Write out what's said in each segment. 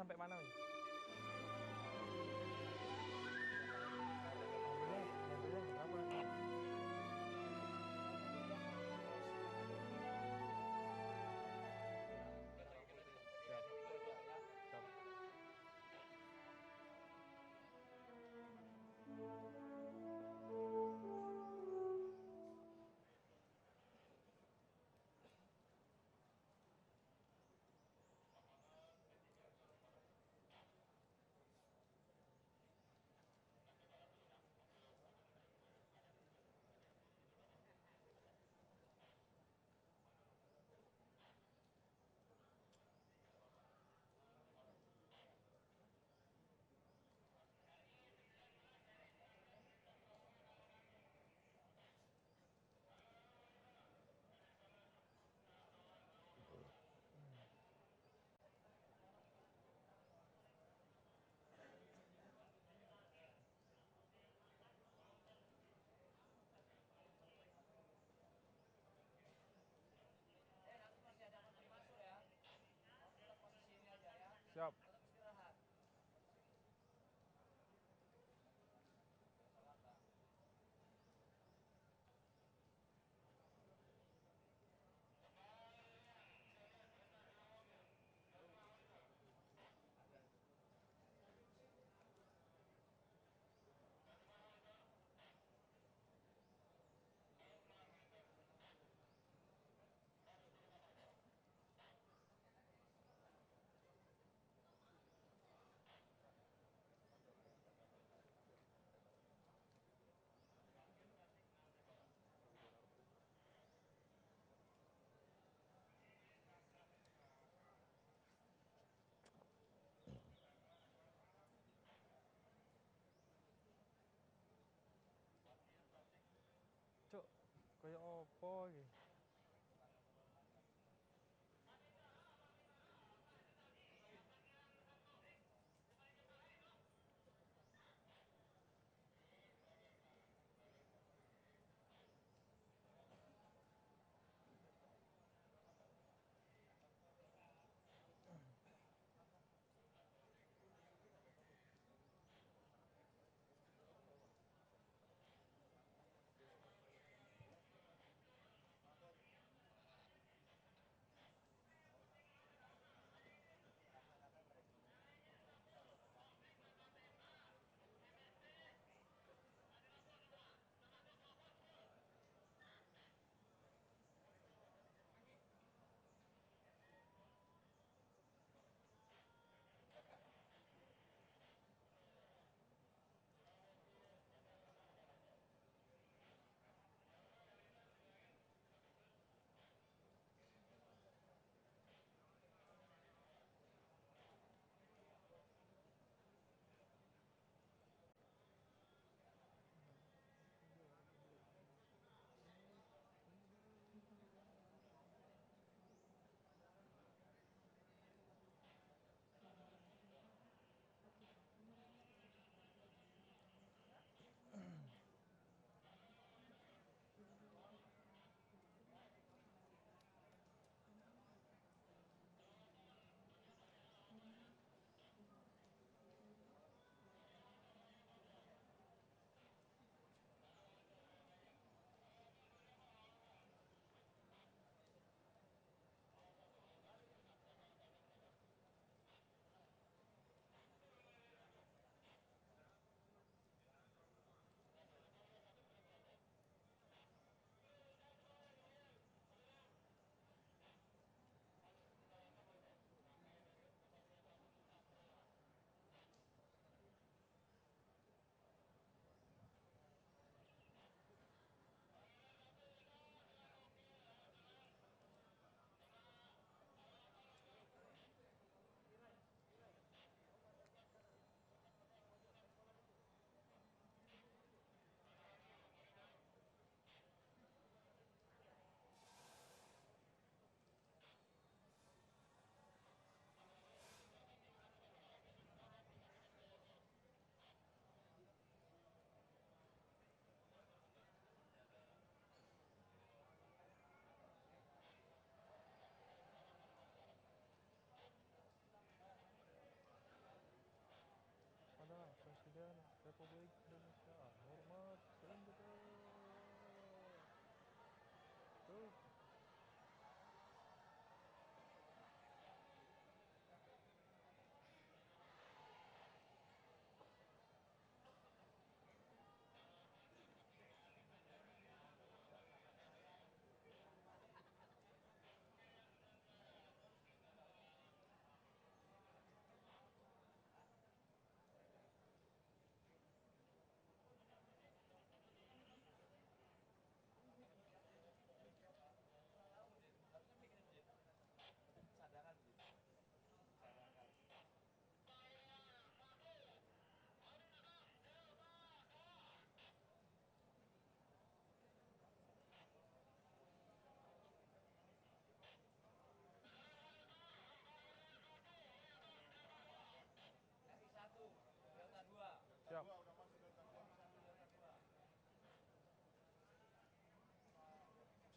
sampai mana, Win? Mobilnya berapa? Siap. Siap. Siap. Cuk, kayak opo iki?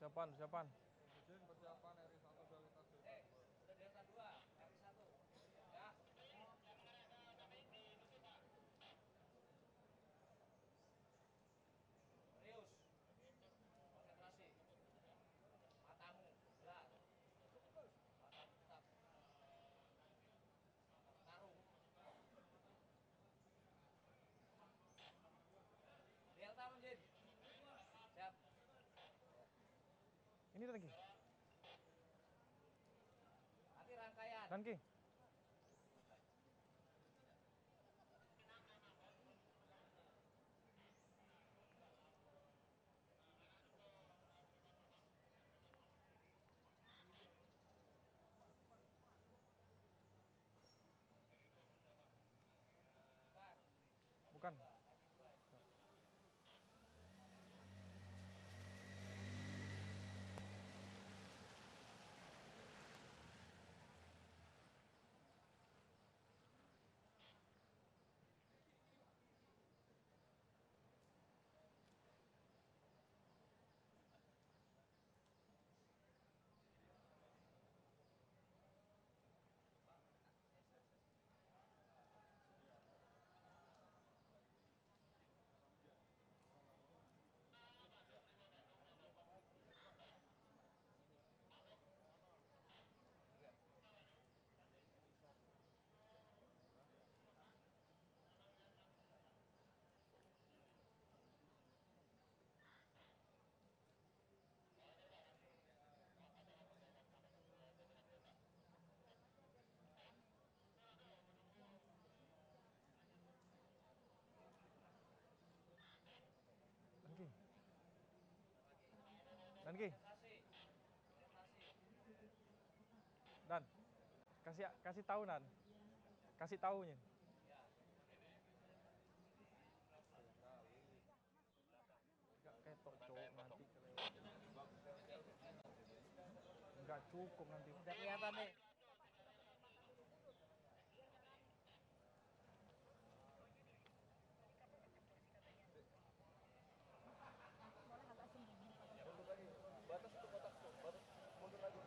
Persiapan, persiapan. Persiapan RI1 Dualitas Delta 2. Udah Delta 2, RI1. Ya. Serius. Konsentrasi. Matamu, jelas. Matamu tetap. Taruh. Delta menjadi. Siap. Ini lagi. Nanti rangkaian. Dan Ki. Bukan. Dan Ki. Dan Ki. Konsentrasi. Konsentrasi. Dan kasih tahu Dan. Kasih tahunya. Ya. Enggak ketok cowok nanti kelewat. Enggak cukup nanti. Udah kelihatan nih. Batas itu batas tuh, batas mundur lagi.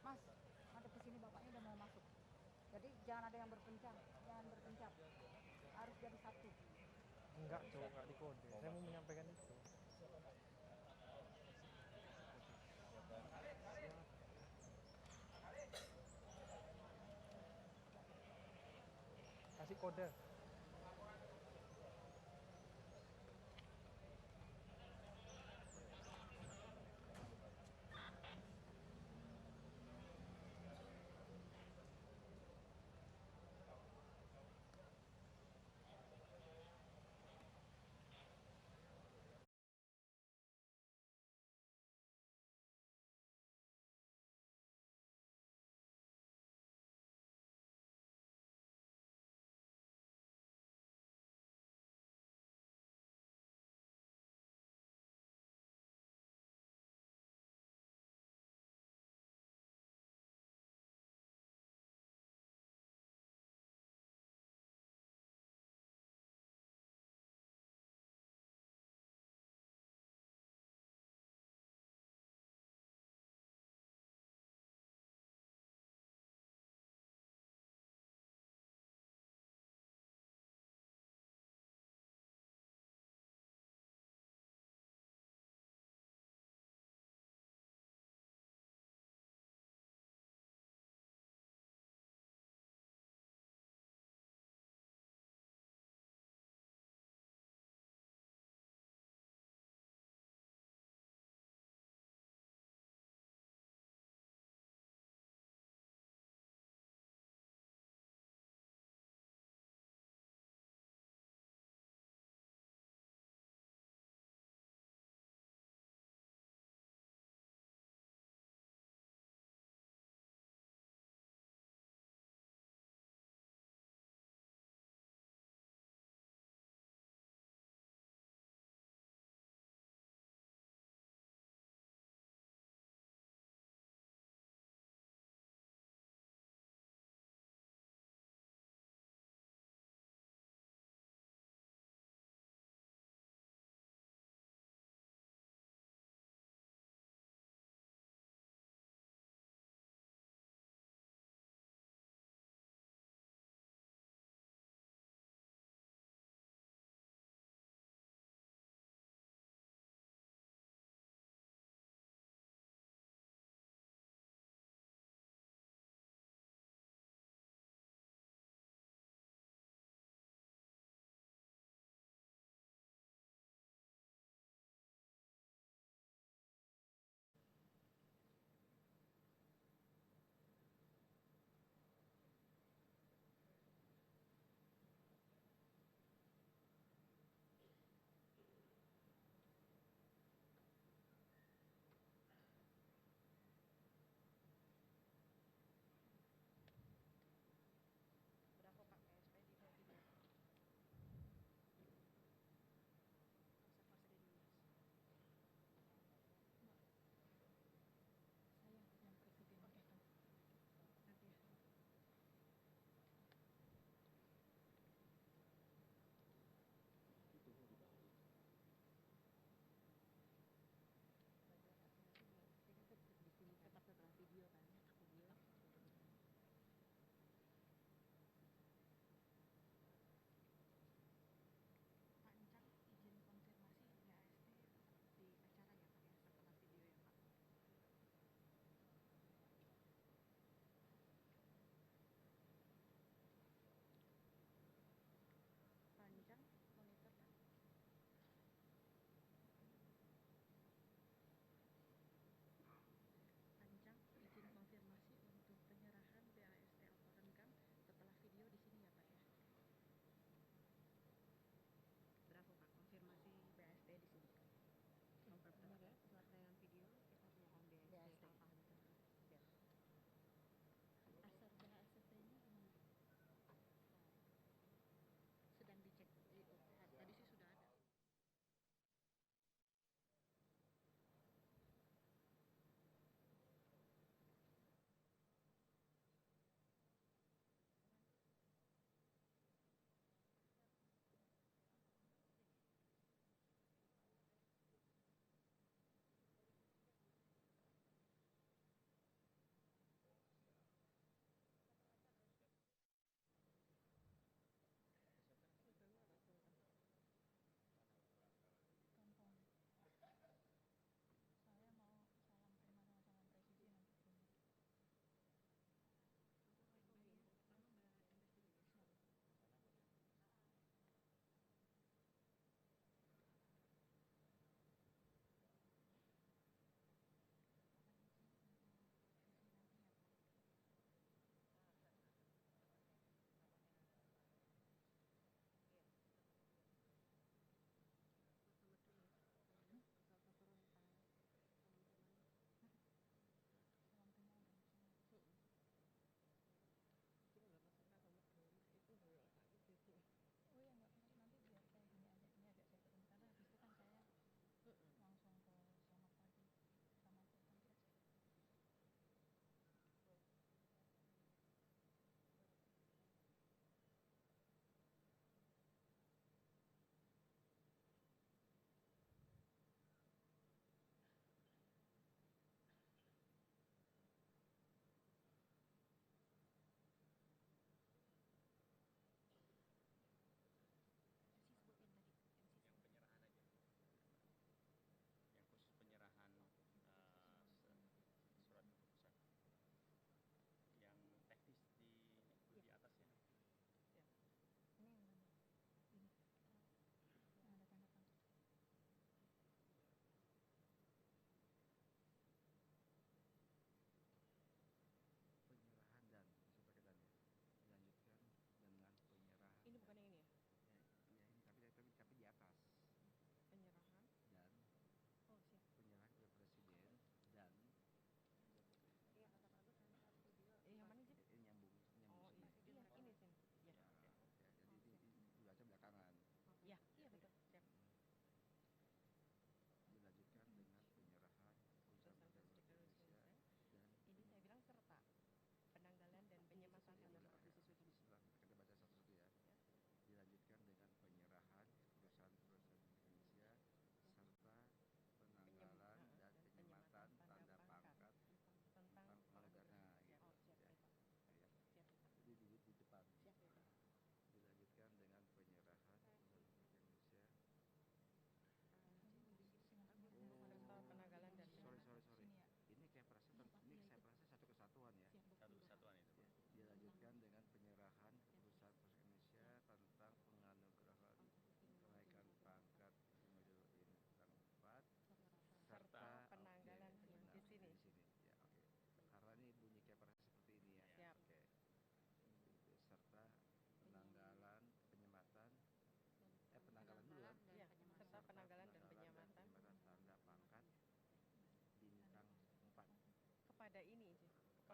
Mas, ada kesini bapaknya udah mau masuk. Jadi jangan ada yang berpencar, jangan berpencar. Harus jadi satu. Enggak, Cok, enggak dikode. Saya mau menyampaikan itu. Kasih kode.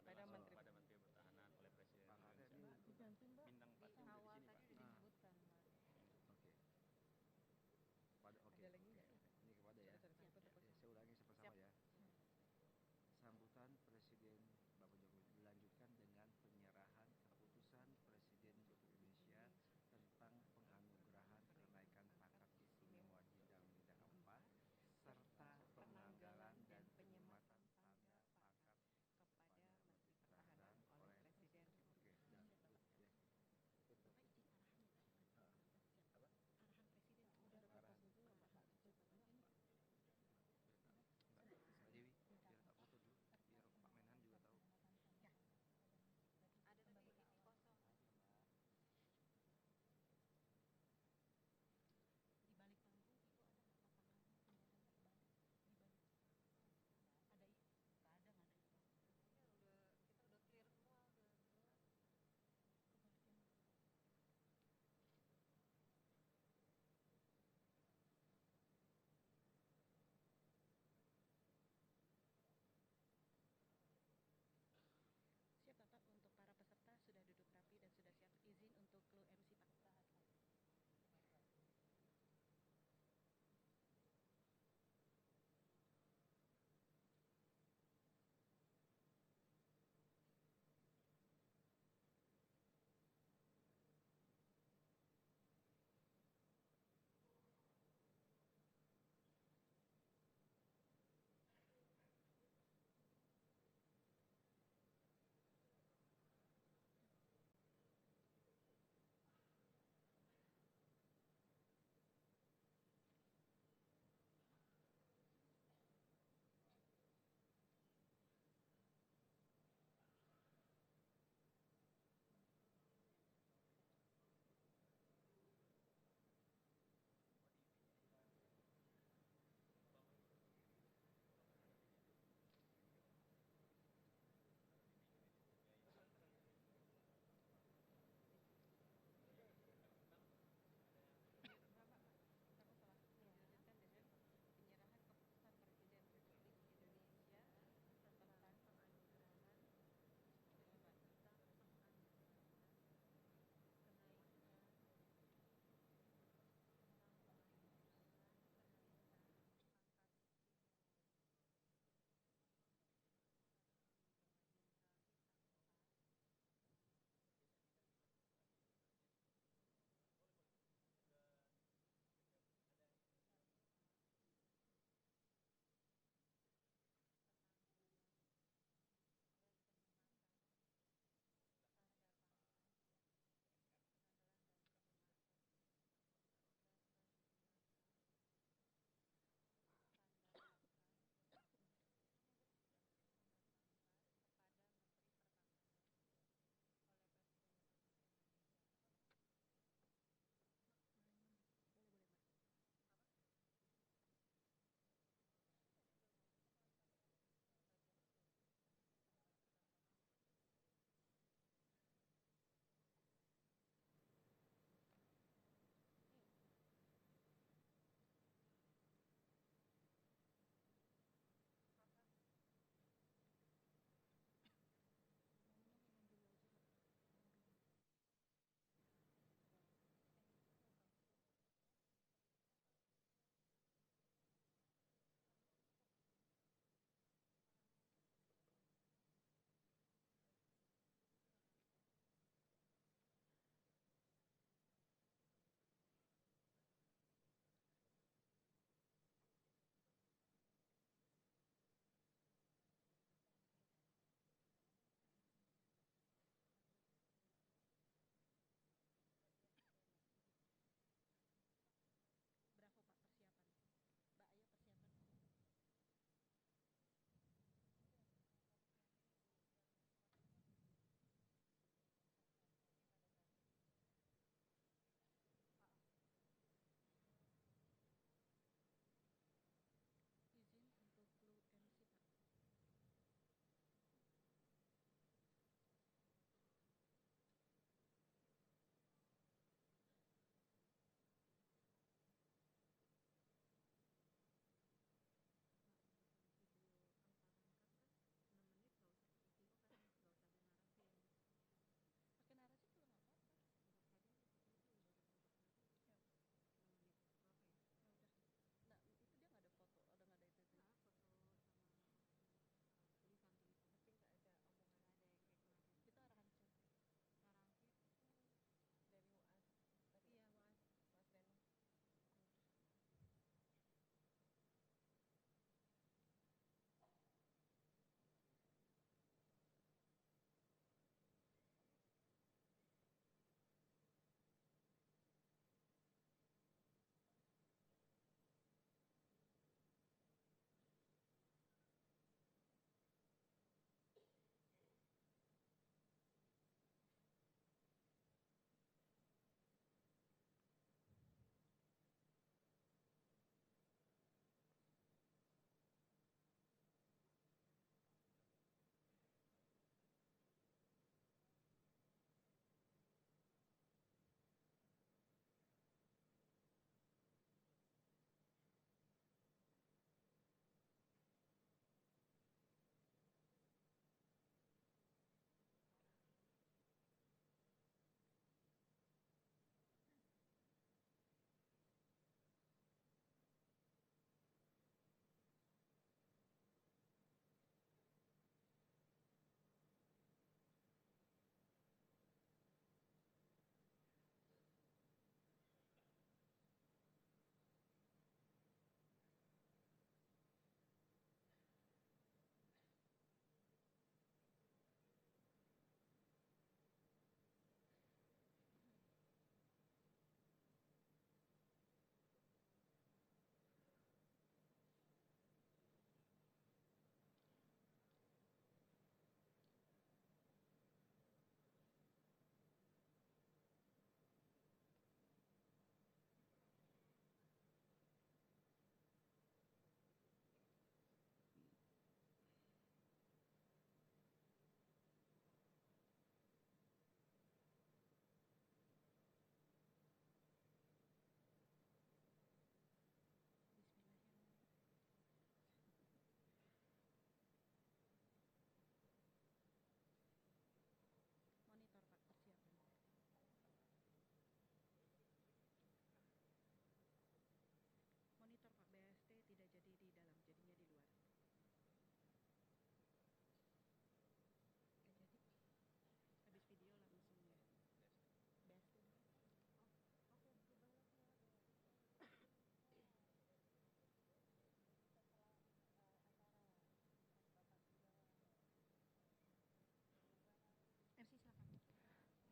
kepada Menteri Menteri Pertahanan oleh Presiden Pak ada Indonesia. di Bintang 4 Di juga awal di sini, tadi Pak. udah disebutkan. Oke. Pada oke. Ada lagi nggak? Ini kepada ya. Saya ulangi sama-sama ya. Sambutan Presiden Bapak Jokowi dilanjutkan dengan penyerahan keputusan Presiden Republik Indonesia tentang penganugerahan kenaikan pangkat istimewa bidang 4 serta penanggalan dan penyematan tanda pangkat kepada Menteri Pertahanan.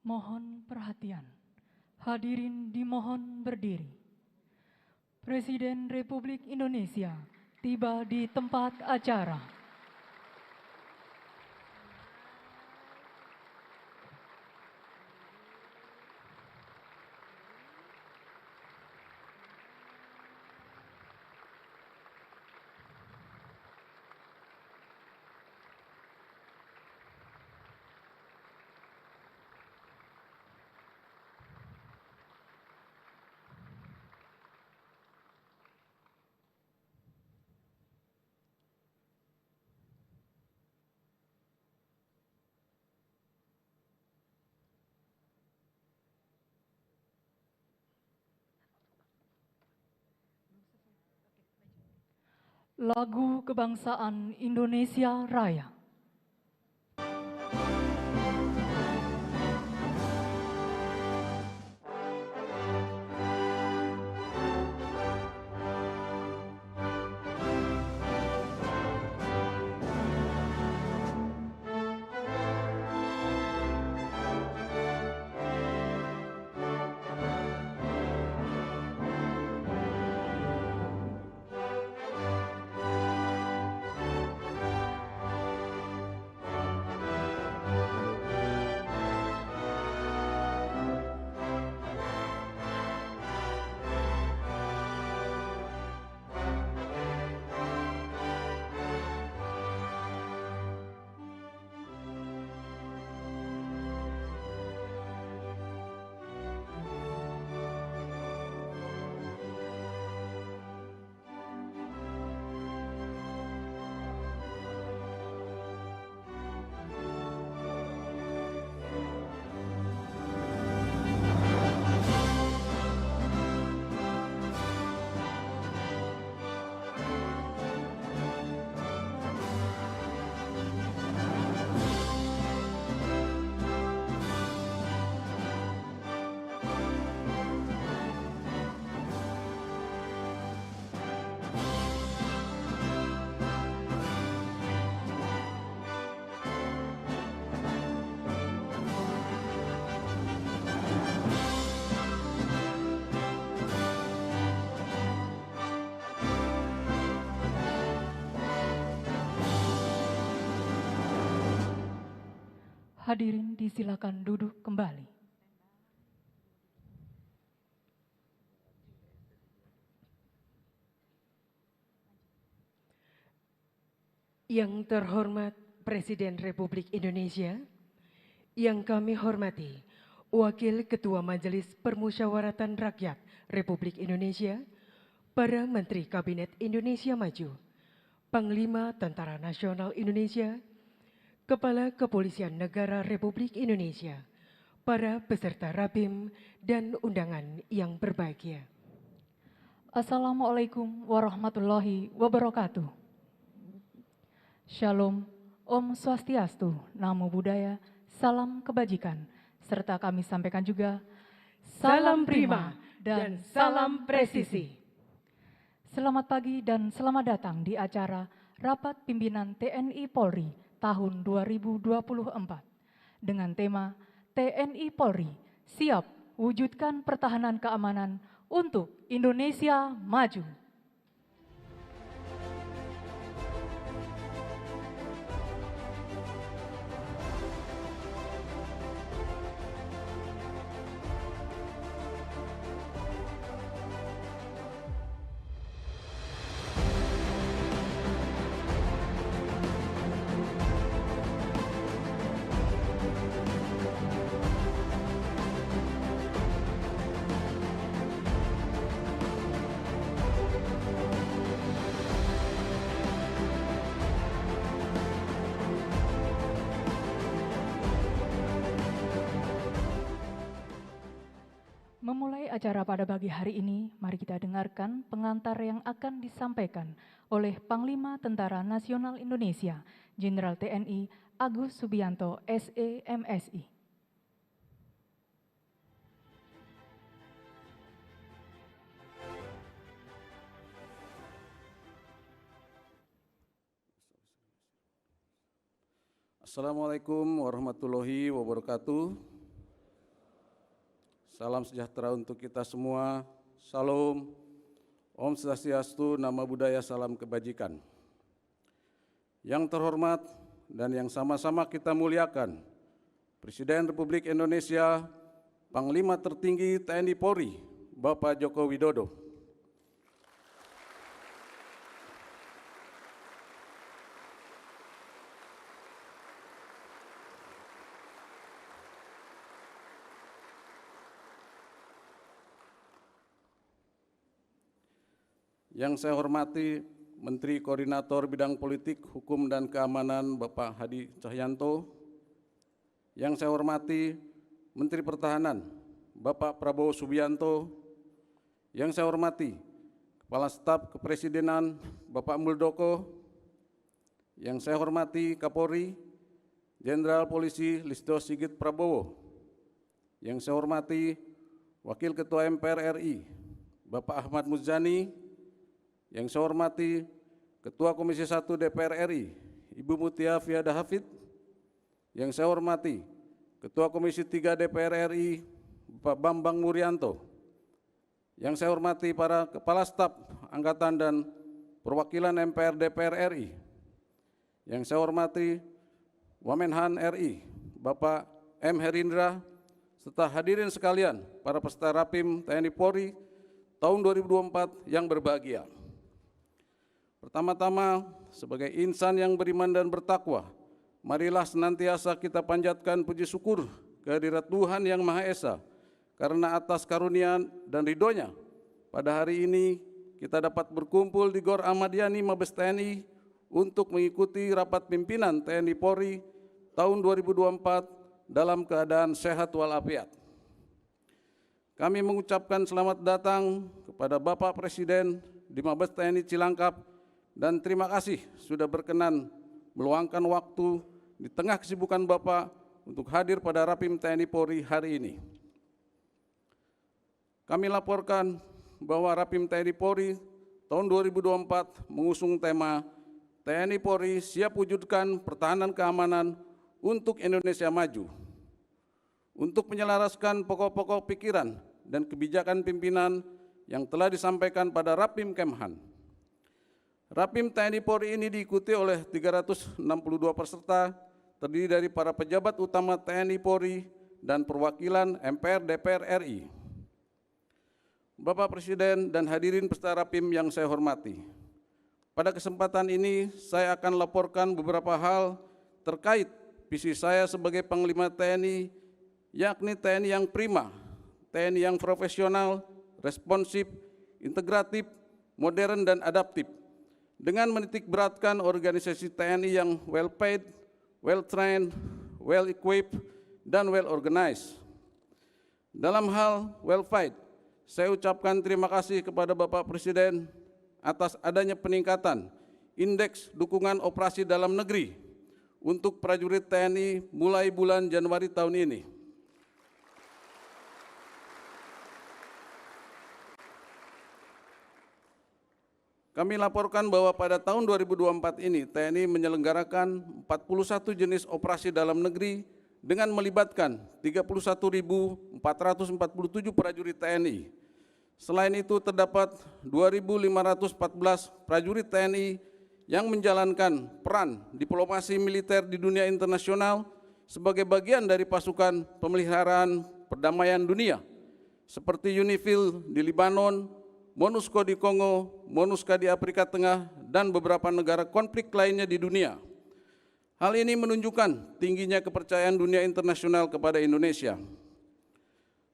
Mohon perhatian. Hadirin dimohon berdiri. Presiden Republik Indonesia tiba di tempat acara. Lagu Kebangsaan Indonesia Raya. Hadirin disilakan duduk kembali. Yang terhormat Presiden Republik Indonesia, yang kami hormati Wakil Ketua Majelis Permusyawaratan Rakyat Republik Indonesia, para Menteri Kabinet Indonesia Maju, Panglima Tentara Nasional Indonesia, Kepala Kepolisian Negara Republik Indonesia, para peserta Rapim dan undangan yang berbahagia. Assalamualaikum warahmatullahi wabarakatuh. Shalom, Om Swastiastu, Namo Buddhaya, salam kebajikan, serta kami sampaikan juga Salam prima dan salam presisi. Selamat pagi dan selamat datang di acara Rapat Pimpinan TNI Polri tahun 2024 dengan tema TNI Polri siap wujudkan pertahanan keamanan untuk Indonesia Maju. Memulai acara pada pagi hari ini, mari kita dengarkan pengantar yang akan disampaikan oleh Panglima Tentara Nasional Indonesia, Jenderal TNI Agus Subianto, SE, MSI. Assalamualaikum warahmatullahi wabarakatuh. Salam sejahtera untuk kita semua. Salam, Om Swastiastu, Namo Buddhaya, salam kebajikan. Yang terhormat dan yang sama-sama kita muliakan, Presiden Republik Indonesia, Panglima Tertinggi TNI Polri, Bapak Joko Widodo. Yang saya hormati Menteri Koordinator Bidang Politik, Hukum dan Keamanan Bapak Hadi Cahyanto. Yang saya hormati Menteri Pertahanan Bapak Prabowo Subianto. Yang saya hormati Kepala Staf Kepresidenan Bapak Muldoko. Yang saya hormati Kapolri Jenderal Polisi Listio Sigit Prabowo. Yang saya hormati Wakil Ketua MPR RI Bapak Ahmad Muzani. Yang saya hormati Ketua Komisi 1 DPR RI Ibu Mutia Fiada Hafid. Yang saya hormati Ketua Komisi 3 DPR RI Bapak Bambang Murianto. Yang saya hormati para Kepala Staf Angkatan dan Perwakilan MPR DPR RI. Yang saya hormati Wamenhan RI Bapak M. Herindra, serta hadirin sekalian para peserta Rapim TNI Polri tahun 2024 yang berbahagia. Pertama-tama, sebagai insan yang beriman dan bertakwa, marilah senantiasa kita panjatkan puji syukur kehadirat Tuhan Yang Maha Esa, karena atas karunia dan ridhonya, pada hari ini kita dapat berkumpul di Gor Ahmad Yani Mabes TNI untuk mengikuti rapat pimpinan TNI Polri tahun 2024 dalam keadaan sehat walafiat. Kami mengucapkan selamat datang kepada Bapak Presiden di Mabes TNI Cilangkap dan terima kasih sudah berkenan meluangkan waktu di tengah kesibukan Bapak untuk hadir pada Rapim TNI Polri hari ini. Kami laporkan bahwa Rapim TNI Polri tahun 2024 mengusung tema TNI Polri siap wujudkan pertahanan keamanan untuk Indonesia maju. Untuk menyelaraskan pokok-pokok pikiran dan kebijakan pimpinan yang telah disampaikan pada Rapim Kemhan. Rapim TNI Polri ini diikuti oleh 362 peserta, terdiri dari para pejabat utama TNI Polri dan perwakilan MPR DPR RI. Bapak Presiden dan hadirin peserta Rapim yang saya hormati, pada kesempatan ini saya akan laporkan beberapa hal terkait visi saya sebagai Panglima TNI, yakni TNI yang prima, TNI yang profesional, responsif, integratif, modern, dan adaptif, dengan menitikberatkan organisasi TNI yang well paid, well trained, well equipped, dan well organized. Dalam hal well paid, saya ucapkan terima kasih kepada Bapak Presiden atas adanya peningkatan indeks dukungan operasi dalam negeri untuk prajurit TNI mulai bulan Januari tahun ini. Kami laporkan bahwa pada tahun 2024 ini TNI menyelenggarakan 41 jenis operasi dalam negeri dengan melibatkan 31.447 prajurit TNI. Selain itu terdapat 2.514 prajurit TNI yang menjalankan peran diplomasi militer di dunia internasional sebagai bagian dari pasukan pemeliharaan perdamaian dunia seperti UNIFIL di Lebanon, MONUSCO di Kongo, MONUSCA di Afrika Tengah, dan beberapa negara konflik lainnya di dunia. Hal ini menunjukkan tingginya kepercayaan dunia internasional kepada Indonesia.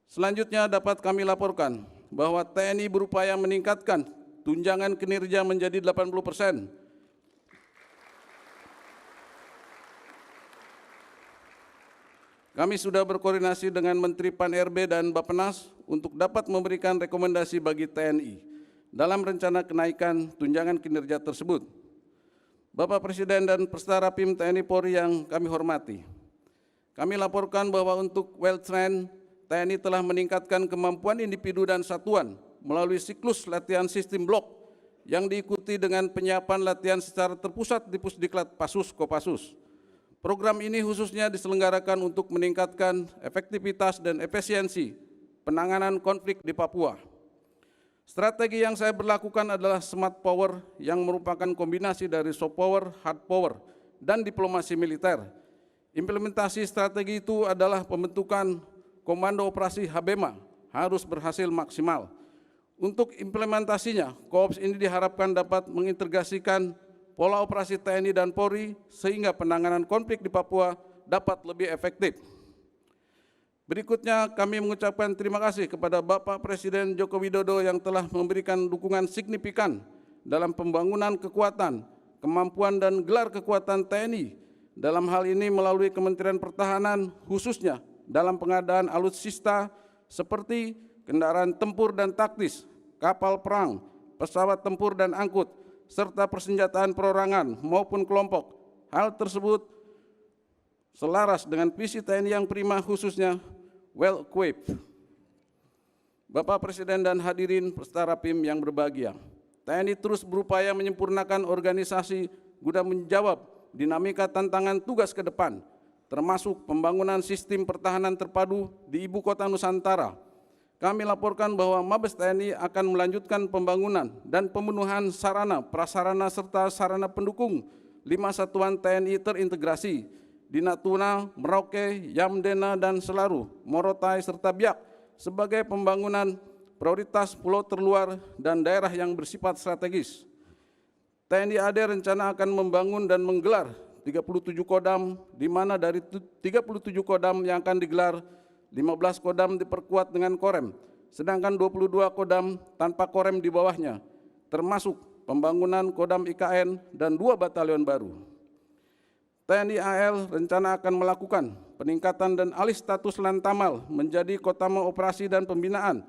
Selanjutnya dapat kami laporkan bahwa TNI berupaya meningkatkan tunjangan kinerja menjadi 80%. Kami sudah berkoordinasi dengan Menteri Pan-RB dan Bappenas untuk dapat memberikan rekomendasi bagi TNI dalam rencana kenaikan tunjangan kinerja tersebut. Bapak Presiden dan peserta Rapim TNI Polri yang kami hormati, kami laporkan bahwa untuk well trained, TNI telah meningkatkan kemampuan individu dan satuan melalui siklus latihan sistem blok yang diikuti dengan penyiapan latihan secara terpusat di Pusdiklat Pasus Kopassus. Program ini khususnya diselenggarakan untuk meningkatkan efektivitas dan efisiensi penanganan konflik di Papua. Strategi yang saya berlakukan adalah smart power yang merupakan kombinasi dari soft power, hard power, dan diplomasi militer. Implementasi strategi itu adalah pembentukan Komando Operasi Habema harus berhasil maksimal. Untuk implementasinya, Koops ini diharapkan dapat mengintegrasikan pola operasi TNI dan Polri sehingga penanganan konflik di Papua dapat lebih efektif. Berikutnya kami mengucapkan terima kasih kepada Bapak Presiden Joko Widodo yang telah memberikan dukungan signifikan dalam pembangunan kekuatan, kemampuan dan gelar kekuatan TNI. Dalam hal ini melalui Kementerian Pertahanan khususnya dalam pengadaan alutsista seperti kendaraan tempur dan taktis, kapal perang, pesawat tempur dan angkut, serta persenjataan perorangan maupun kelompok. Hal tersebut selaras dengan visi TNI yang prima khususnya well equipped. Bapak Presiden dan hadirin peserta Rapim yang berbahagia, TNI terus berupaya menyempurnakan organisasi guna menjawab dinamika tantangan tugas ke depan, termasuk pembangunan sistem pertahanan terpadu di Ibu Kota Nusantara. Kami laporkan bahwa Mabes TNI akan melanjutkan pembangunan dan pemenuhan sarana, prasarana serta sarana pendukung 5 satuan TNI terintegrasi di Natuna, Merauke, Yamdena, dan Selaru, Morotai, serta Biak sebagai pembangunan prioritas pulau terluar dan daerah yang bersifat strategis. TNI AD rencana akan membangun dan menggelar 37 kodam, di mana dari 37 kodam yang akan digelar, 15 kodam diperkuat dengan korem, sedangkan 22 kodam tanpa korem di bawahnya, termasuk pembangunan kodam IKN dan 2 batalion baru. TNI AL rencana akan melakukan peningkatan dan alih status Lantamal menjadi Kotamar Operasi dan Pembinaan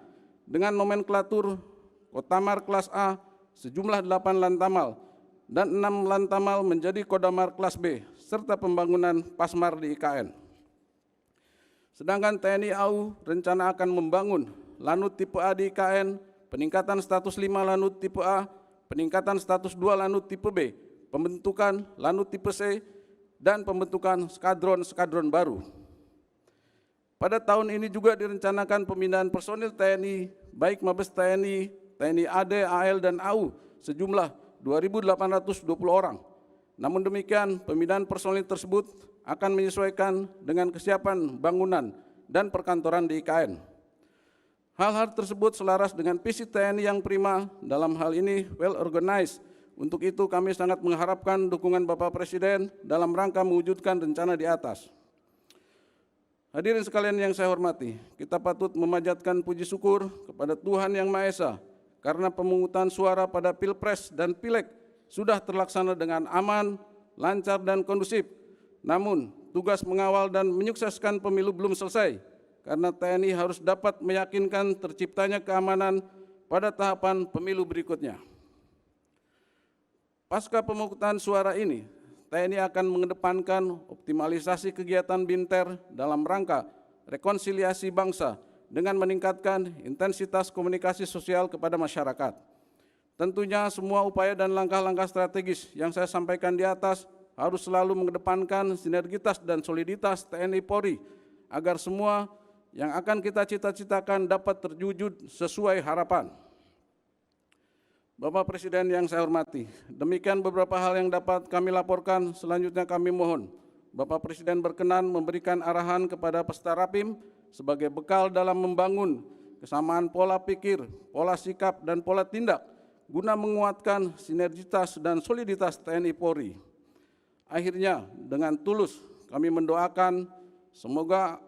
dengan nomenklatur Kotamar kelas A sejumlah 8 Lantamal dan 6 Lantamal menjadi Kodamar kelas B serta pembangunan Pasmar di IKN. Sedangkan TNI AU rencana akan membangun Lanut tipe A di IKN, peningkatan status 5 Lanut tipe A, peningkatan status 2 Lanut tipe B, pembentukan Lanut tipe C, dan pembentukan skadron-skadron baru. Pada tahun ini juga direncanakan pemindahan personil TNI, baik Mabes TNI, TNI AD, AL, dan AU sejumlah 2.820 orang. Namun demikian, pemindahan personil tersebut akan menyesuaikan dengan kesiapan bangunan dan perkantoran di IKN. Hal-hal tersebut selaras dengan visi TNI yang prima, dalam hal ini well organized. Untuk itu kami sangat mengharapkan dukungan Bapak Presiden dalam rangka mewujudkan rencana di atas. Hadirin sekalian yang saya hormati, kita patut memanjatkan puji syukur kepada Tuhan Yang Maha Esa karena pemungutan suara pada Pilpres dan Pileg sudah terlaksana dengan aman, lancar, dan kondusif. Namun, tugas mengawal dan menyukseskan pemilu belum selesai, karena TNI harus dapat meyakinkan terciptanya keamanan pada tahapan pemilu berikutnya. Pasca pemungutan suara ini, TNI akan mengedepankan optimalisasi kegiatan Binter dalam rangka rekonsiliasi bangsa dengan meningkatkan intensitas komunikasi sosial kepada masyarakat. Tentunya semua upaya dan langkah-langkah strategis yang saya sampaikan di atas harus selalu mengedepankan sinergitas dan soliditas TNI Polri agar semua yang akan kita cita-citakan dapat terwujud sesuai harapan. Bapak Presiden yang saya hormati, demikian beberapa hal yang dapat kami laporkan. Selanjutnya kami mohon Bapak Presiden berkenan memberikan arahan kepada peserta Rapim sebagai bekal dalam membangun kesamaan pola pikir, pola sikap, dan pola tindak guna menguatkan sinergitas dan soliditas TNI Polri. Akhirnya, dengan tulus kami mendoakan semoga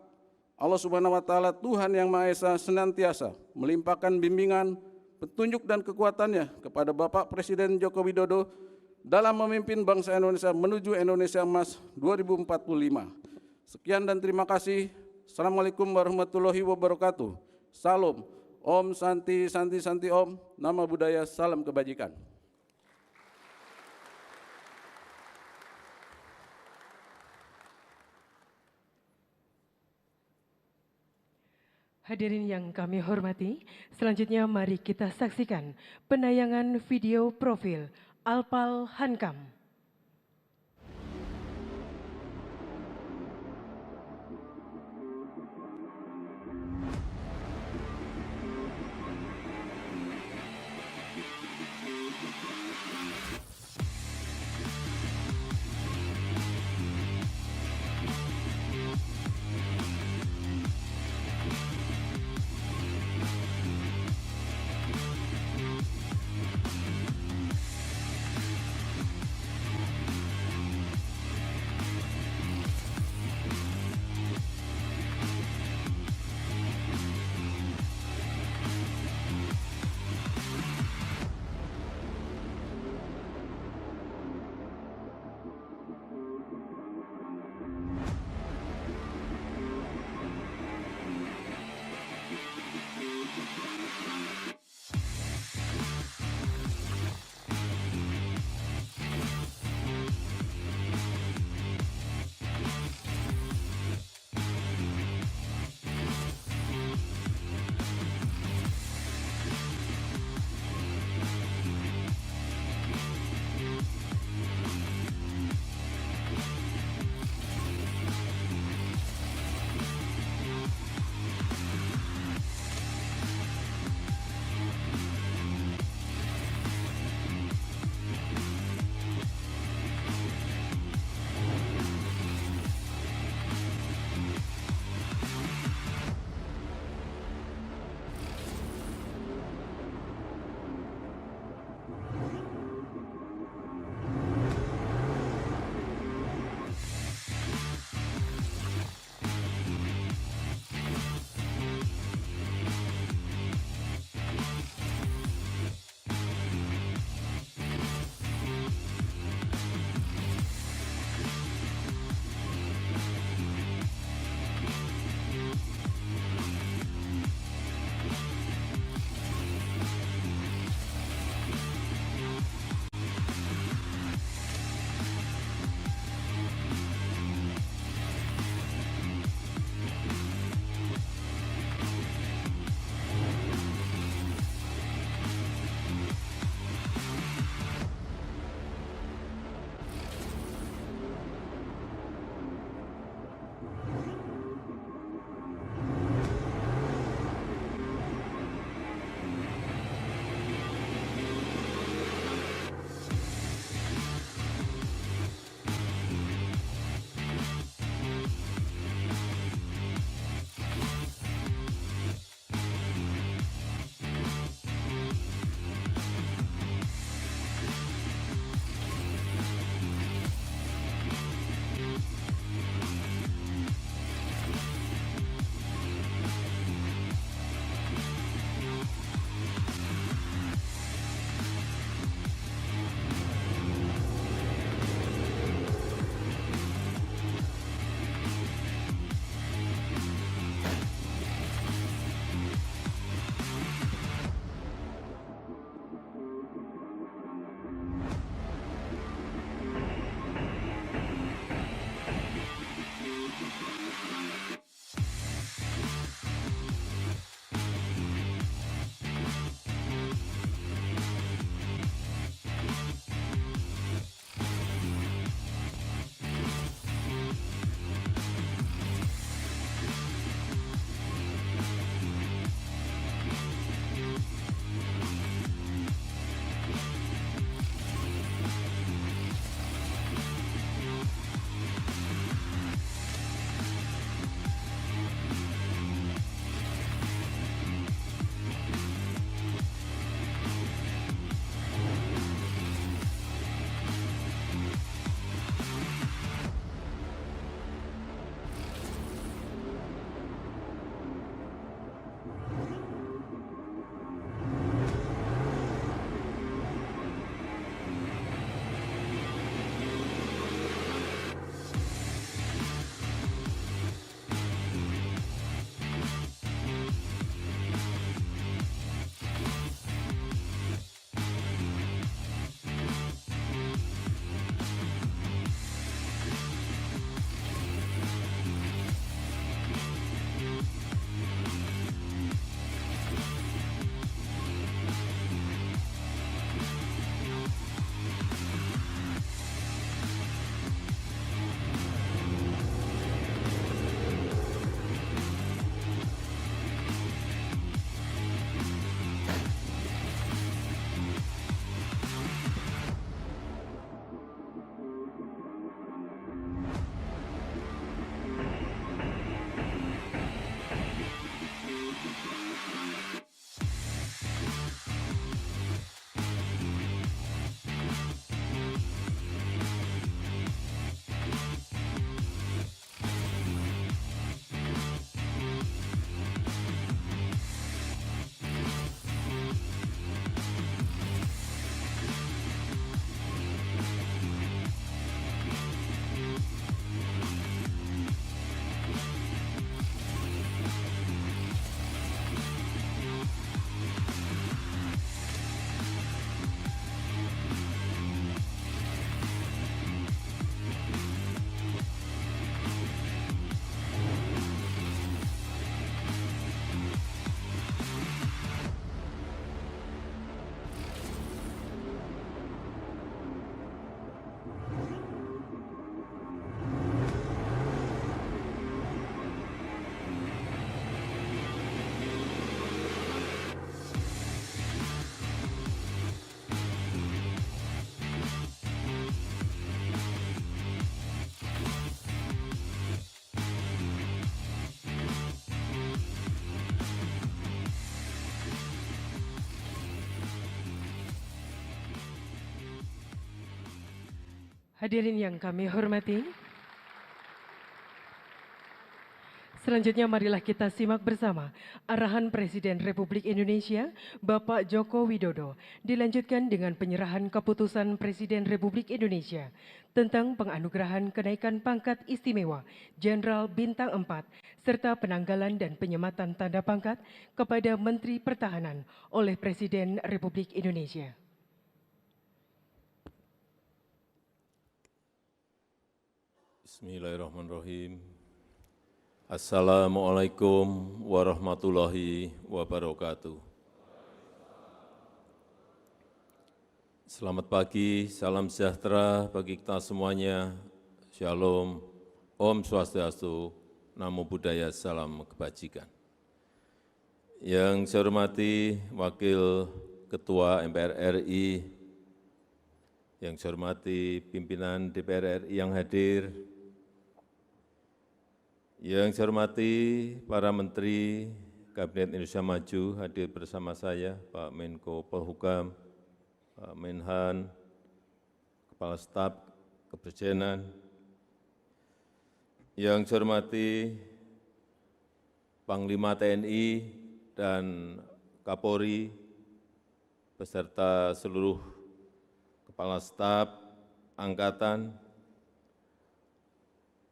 Allah Subhanahu wa Ta'ala, Tuhan Yang Maha Esa, senantiasa melimpahkan bimbingan, petunjuk, dan kekuatannya kepada Bapak Presiden Joko Widodo dalam memimpin bangsa Indonesia menuju Indonesia Emas 2045. Sekian dan terima kasih. Assalamualaikum warahmatullahi wabarakatuh. Salam. Om Santi Santi Santi Om. Nama budaya, salam kebajikan. Hadirin yang kami hormati, selanjutnya mari kita saksikan penayangan video profil Alpal Hankam. Hadirin yang kami hormati, selanjutnya marilah kita simak bersama arahan Presiden Republik Indonesia Bapak Joko Widodo dilanjutkan dengan penyerahan keputusan Presiden Republik Indonesia tentang penganugerahan kenaikan pangkat istimewa Jenderal Bintang 4 serta penanggalan dan penyematan tanda pangkat kepada Menteri Pertahanan oleh Presiden Republik Indonesia. Bismillahirrahmanirrahim. Assalamualaikum warahmatullahi wabarakatuh. Selamat pagi, salam sejahtera bagi kita semuanya. Shalom, Om Swastiastu, Namo Buddhaya, salam kebajikan. Yang saya hormati Wakil Ketua MPR RI, yang saya hormati pimpinan DPR RI yang hadir, yang saya hormati para Menteri Kabinet Indonesia Maju hadir bersama saya, Pak Menko Polhukam, Pak Menhan, Kepala Staf Kepresidenan, yang saya hormati Panglima TNI dan Kapolri, beserta seluruh Kepala Staf Angkatan,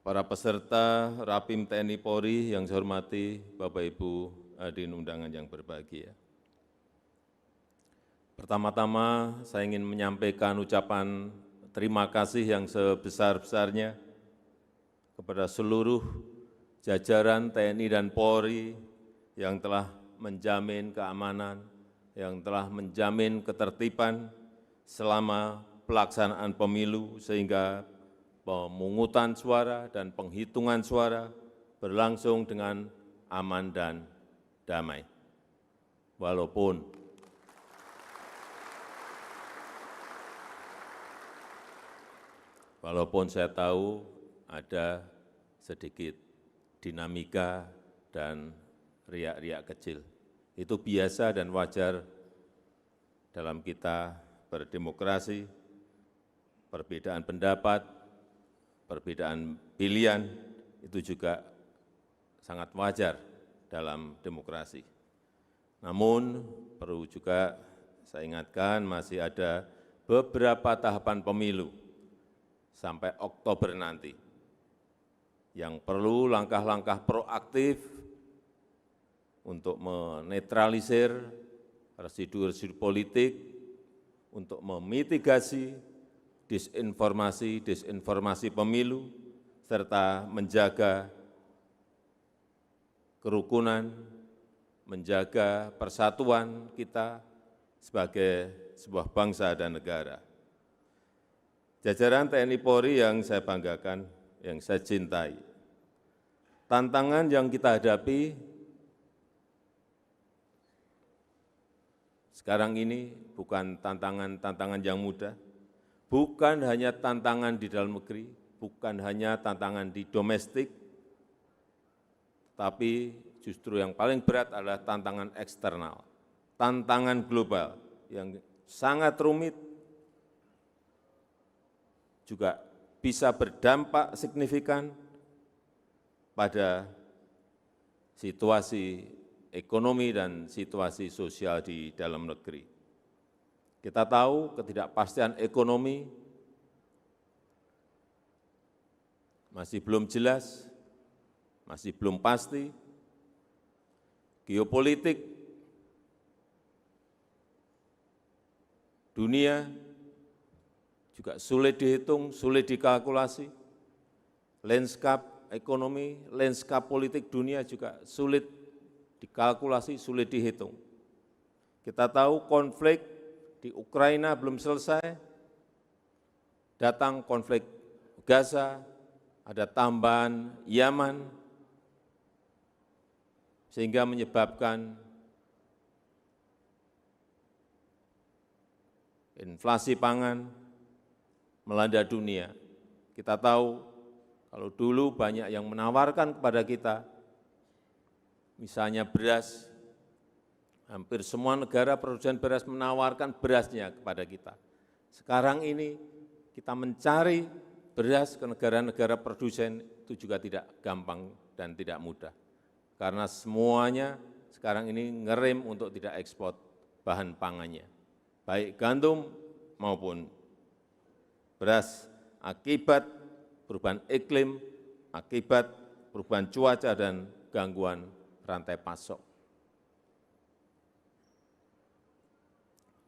para peserta Rapim TNI Polri yang saya hormati, Bapak Ibu hadirin undangan yang berbahagia. Pertama-tama saya ingin menyampaikan ucapan terima kasih yang sebesar-besarnya kepada seluruh jajaran TNI dan Polri yang telah menjamin keamanan, yang telah menjamin ketertiban selama pelaksanaan pemilu sehingga pemungutan suara dan penghitungan suara berlangsung dengan aman dan damai. Walaupun saya tahu ada sedikit dinamika dan riak-riak kecil. Itu biasa dan wajar dalam kita berdemokrasi, perbedaan pendapat, perbedaan pilihan itu juga sangat wajar dalam demokrasi. Namun perlu juga saya ingatkan masih ada beberapa tahapan pemilu sampai Oktober nanti yang perlu langkah-langkah proaktif untuk menetralisir residu-residu politik, untuk memitigasi disinformasi pemilu, serta menjaga kerukunan, menjaga persatuan kita sebagai sebuah bangsa dan negara. Jajaran TNI Polri yang saya banggakan, yang saya cintai, tantangan yang kita hadapi sekarang ini bukan tantangan yang mudah, bukan hanya tantangan di dalam negeri, bukan hanya tantangan di domestik, tapi justru yang paling berat adalah tantangan eksternal, tantangan global yang sangat rumit, juga bisa berdampak signifikan pada situasi ekonomi dan situasi sosial di dalam negeri. Kita tahu ketidakpastian ekonomi masih belum jelas, masih belum pasti. Geopolitik dunia juga sulit dihitung, sulit dikalkulasi. Landscape ekonomi, landscape politik dunia juga sulit dikalkulasi, sulit dihitung. Kita tahu konflik di Ukraina belum selesai, datang konflik Gaza, ada tambahan Yaman, sehingga menyebabkan inflasi pangan melanda dunia. Kita tahu kalau dulu banyak yang menawarkan kepada kita, misalnya beras, hampir semua negara produsen beras menawarkan berasnya kepada kita. Sekarang ini kita mencari beras ke negara-negara produsen itu juga tidak gampang dan tidak mudah. Karena semuanya sekarang ini ngerem untuk tidak ekspor bahan pangannya, baik gandum maupun beras, akibat perubahan iklim, akibat perubahan cuaca dan gangguan rantai pasok.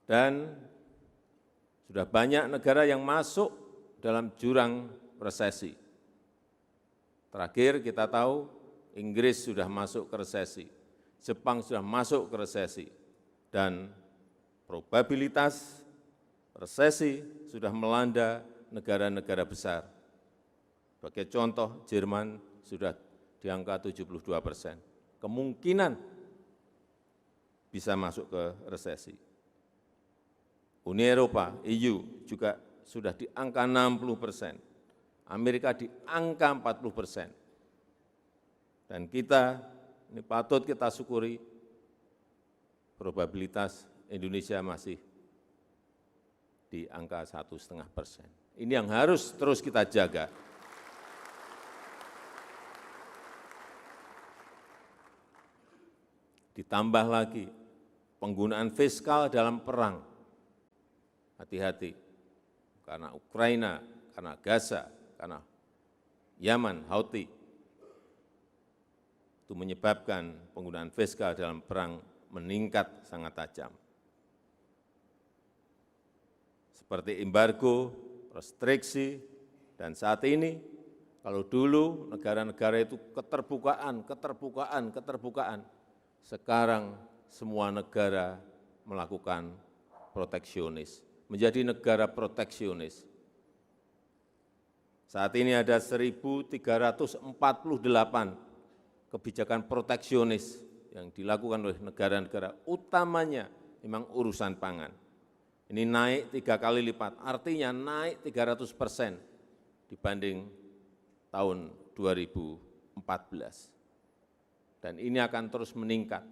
Dan sudah banyak negara yang masuk dalam jurang resesi. Terakhir kita tahu Inggris sudah masuk ke resesi, Jepang sudah masuk ke resesi, dan probabilitas resesi sudah melanda negara-negara besar. Sebagai contoh, Jerman sudah di angka 72%. Kemungkinan bisa masuk ke resesi. Uni Eropa, EU juga sudah di angka 60%. Amerika di angka 40%. Dan kita, ini patut kita syukuri, probabilitas Indonesia masih di angka 1,5%. Ini yang harus terus kita jaga. Ditambah lagi penggunaan fiskal dalam perang. Hati-hati, karena Ukraina, karena Gaza, karena Yaman, Houthi, itu menyebabkan penggunaan fiskal dalam perang meningkat sangat tajam. Seperti embargo, restriksi, dan saat ini, kalau dulu negara-negara itu keterbukaan, sekarang semua negara melakukan proteksionis, menjadi negara proteksionis. Saat ini ada 1.348 kebijakan proteksionis yang dilakukan oleh negara-negara, utamanya memang urusan pangan. Ini naik 3 kali lipat, artinya naik 300% dibanding tahun 2014. Dan ini akan terus meningkat.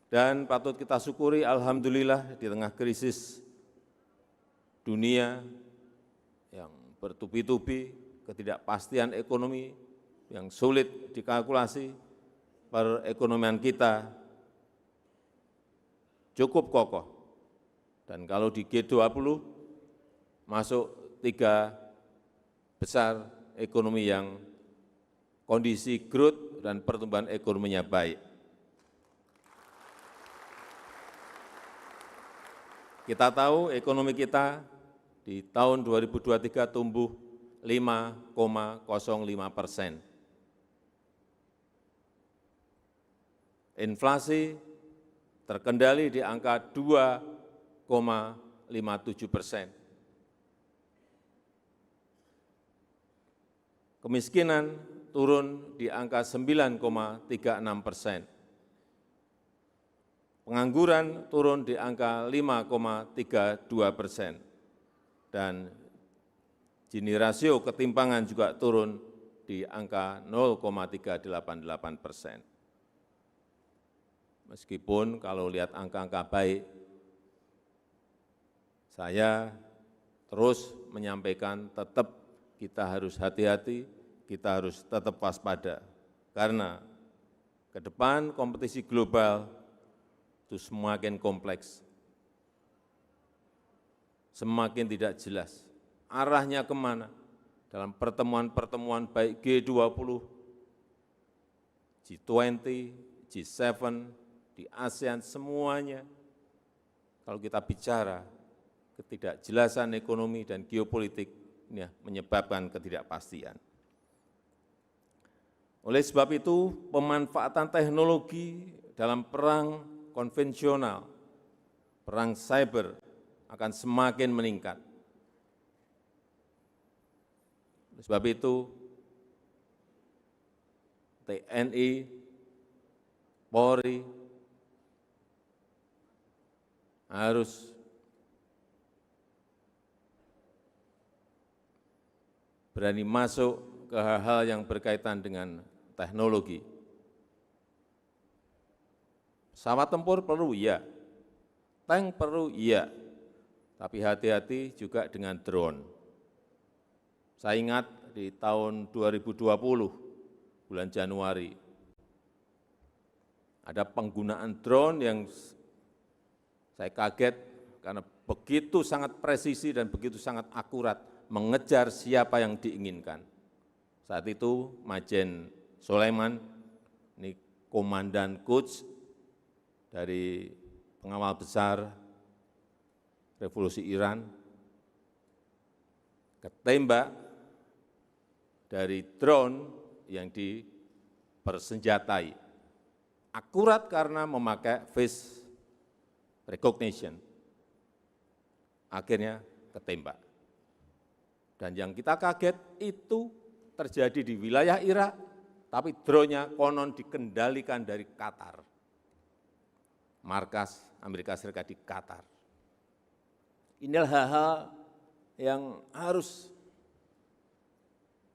Dan patut kita syukuri, alhamdulillah di tengah krisis dunia yang bertubi-tubi, ketidakpastian ekonomi yang sulit dikalkulasi, perekonomian kita cukup kokoh. Dan kalau di G20 masuk 3 besar ekonomi yang kondisi growth dan pertumbuhan ekonominya baik. Kita tahu ekonomi kita di tahun 2023 tumbuh 5,05%. Inflasi terkendali di angka 2,57%. Kemiskinan turun di angka 9,36%. Pengangguran turun di angka 5,32%. Dan Gini rasio ketimpangan juga turun di angka 0,388%. Meskipun kalau lihat angka-angka baik, saya terus menyampaikan tetap kita harus hati-hati, kita harus tetap waspada. Karena ke depan kompetisi global itu semakin kompleks, semakin tidak jelas. Arahnya kemana? Dalam pertemuan-pertemuan baik G20, G20, G7, di ASEAN, semuanya. Kalau kita bicara ketidakjelasan ekonomi dan geopolitik, ini menyebabkan ketidakpastian. Oleh sebab itu, pemanfaatan teknologi dalam perang konvensional, perang cyber akan semakin meningkat. Oleh sebab itu, TNI, Polri harus berani masuk ke hal-hal yang berkaitan dengan teknologi. Pesawat tempur perlu, iya. Tank perlu, iya. Tapi hati-hati juga dengan drone. Saya ingat di tahun 2020, bulan Januari, ada penggunaan drone yang saya kaget karena begitu sangat presisi dan begitu sangat akurat mengejar siapa yang diinginkan. Saat itu Majen Sulaiman, ini Komandan Quds dari pengawal besar Revolusi Iran, ketembak dari drone yang dipersenjatai. Akurat karena memakai face recognition. Akhirnya ketembak. Dan yang kita kaget itu terjadi di wilayah Irak, tapi drone-nya konon dikendalikan dari Qatar. Markas Amerika Serikat di Qatar. Inilah hal-hal yang harus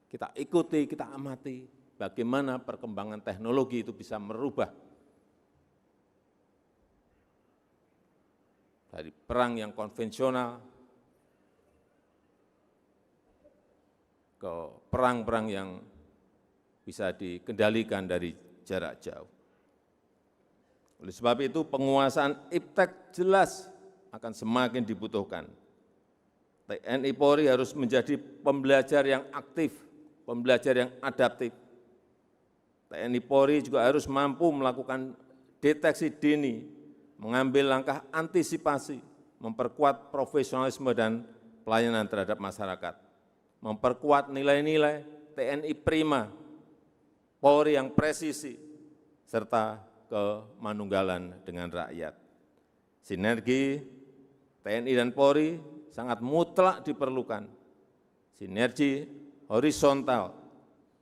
kita ikuti, kita amati, bagaimana perkembangan teknologi itu bisa merubah dari perang yang konvensional ke perang-perang yang bisa dikendalikan dari jarak jauh. Oleh sebab itu, penguasaan iptek jelas akan semakin dibutuhkan. TNI Polri harus menjadi pembelajar yang aktif, pembelajar yang adaptif. TNI Polri juga harus mampu melakukan deteksi dini, mengambil langkah antisipasi, memperkuat profesionalisme dan pelayanan terhadap masyarakat, memperkuat nilai-nilai TNI prima, Polri yang presisi, serta kemanunggalan dengan rakyat. Sinergi TNI dan Polri sangat mutlak diperlukan. Sinergi horizontal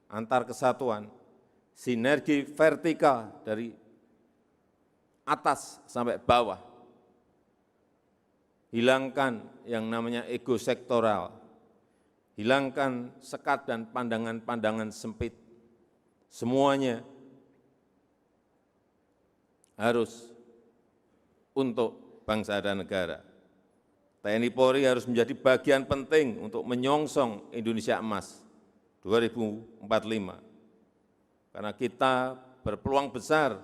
antar kesatuan, sinergi vertikal dari atas sampai bawah. Hilangkan yang namanya ego sektoral, hilangkan sekat dan pandangan-pandangan sempit. Semuanya harus untuk bangsa dan negara. TNI Polri harus menjadi bagian penting untuk menyongsong Indonesia Emas 2045. Karena kita berpeluang besar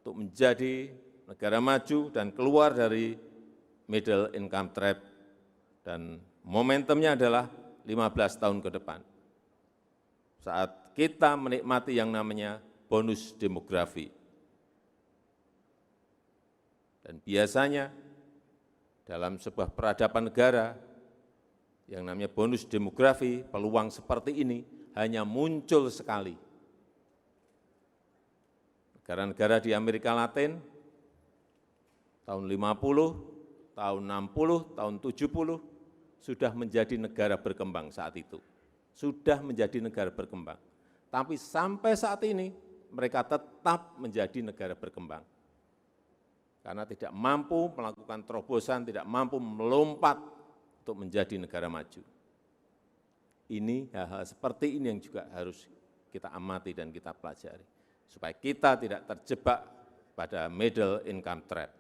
untuk menjadi negara maju dan keluar dari middle income trap. Dan momentumnya adalah 15 tahun ke depan. Saat kita menikmati yang namanya bonus demografi. Dan biasanya dalam sebuah peradaban negara yang namanya bonus demografi, peluang seperti ini hanya muncul sekali. Negara-negara di Amerika Latin tahun 50, tahun 60, tahun 70 sudah menjadi negara berkembang saat itu. Sudah menjadi negara berkembang. Tapi sampai saat ini mereka tetap menjadi negara berkembang. Karena tidak mampu melakukan terobosan, tidak mampu melompat untuk menjadi negara maju. Ini hal-hal seperti ini yang juga harus kita amati dan kita pelajari. Supaya kita tidak terjebak pada middle income trap.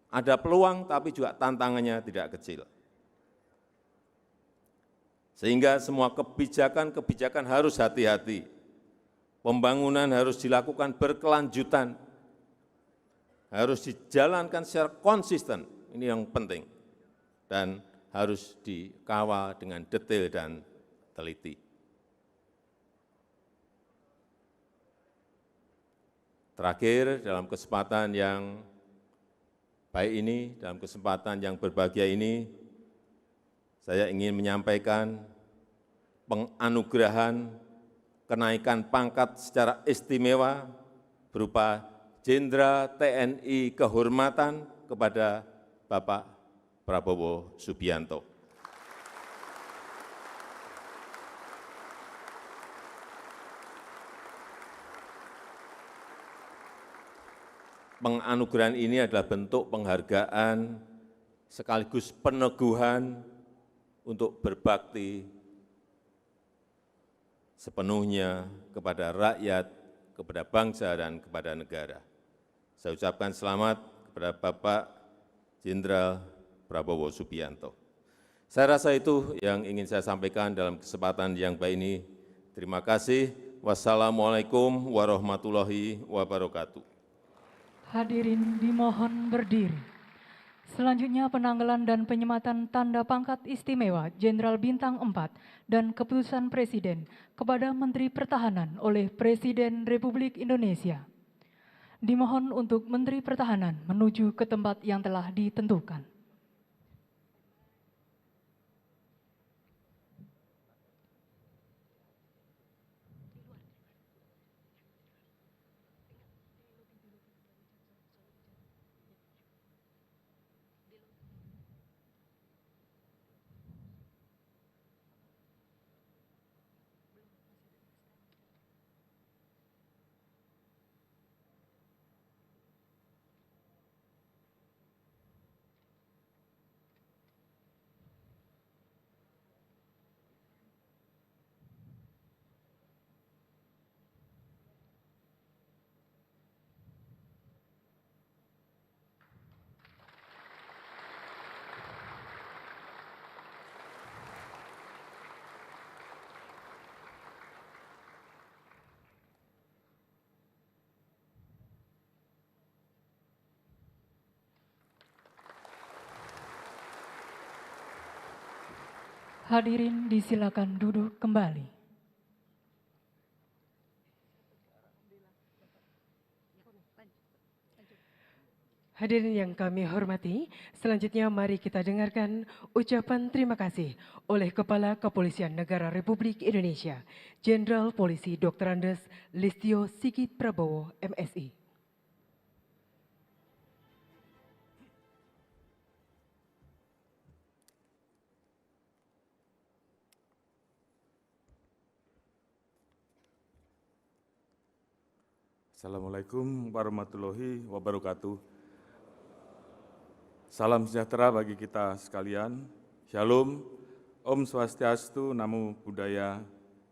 Ada peluang tapi juga tantangannya tidak kecil. Sehingga semua kebijakan-kebijakan harus hati-hati. Pembangunan harus dilakukan berkelanjutan, harus dijalankan secara konsisten, ini yang penting, dan harus dikawal dengan detail dan teliti. Terakhir, dalam kesempatan yang baik ini, dalam kesempatan yang berbahagia ini, saya ingin menyampaikan penganugerahan kenaikan pangkat secara istimewa berupa Jenderal TNI Kehormatan kepada Bapak Prabowo Subianto. Penganugerahan ini adalah bentuk penghargaan sekaligus peneguhan untuk berbakti sepenuhnya kepada rakyat, kepada bangsa, dan kepada negara. Saya ucapkan selamat kepada Bapak Jenderal Prabowo Subianto. Saya rasa itu yang ingin saya sampaikan dalam kesempatan yang baik ini. Terima kasih. Wassalamualaikum warahmatullahi wabarakatuh. Hadirin dimohon berdiri. Selanjutnya penanggalan dan penyematan tanda pangkat istimewa Jenderal Bintang 4 dan keputusan Presiden kepada Menteri Pertahanan oleh Presiden Republik Indonesia. Dimohon untuk Menteri Pertahanan menuju ke tempat yang telah ditentukan. Hadirin disilakan duduk kembali. Hadirin yang kami hormati, selanjutnya mari kita dengarkan ucapan terima kasih oleh Kepala Kepolisian Negara Republik Indonesia, Jenderal Polisi Dr. Andes Listio Sigit Prabowo, MSI. Assalamualaikum warahmatullahi wabarakatuh. Salam sejahtera bagi kita sekalian. Shalom, Om Swastiastu, Namo Buddhaya,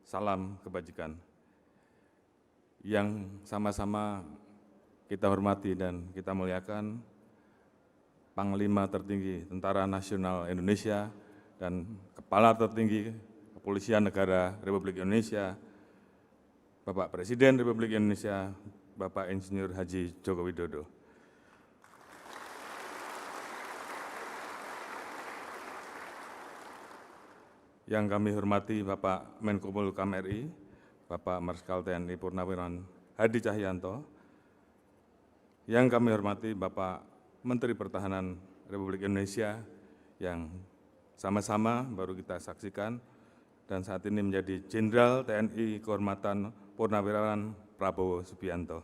salam kebajikan. Yang sama-sama kita hormati dan kita muliakan Panglima Tertinggi Tentara Nasional Indonesia dan Kepala Tertinggi Kepolisian Negara Republik Indonesia, Bapak Presiden Republik Indonesia, Bapak Insinyur Haji Joko Widodo. Yang kami hormati Bapak Menko Polhukam RI, Bapak Marskal TNI Purnawirawan Hadi Cahyanto. Yang kami hormati Bapak Menteri Pertahanan Republik Indonesia yang sama-sama baru kita saksikan dan saat ini menjadi Jenderal TNI Kehormatan Purnawirawan Prabowo Subianto.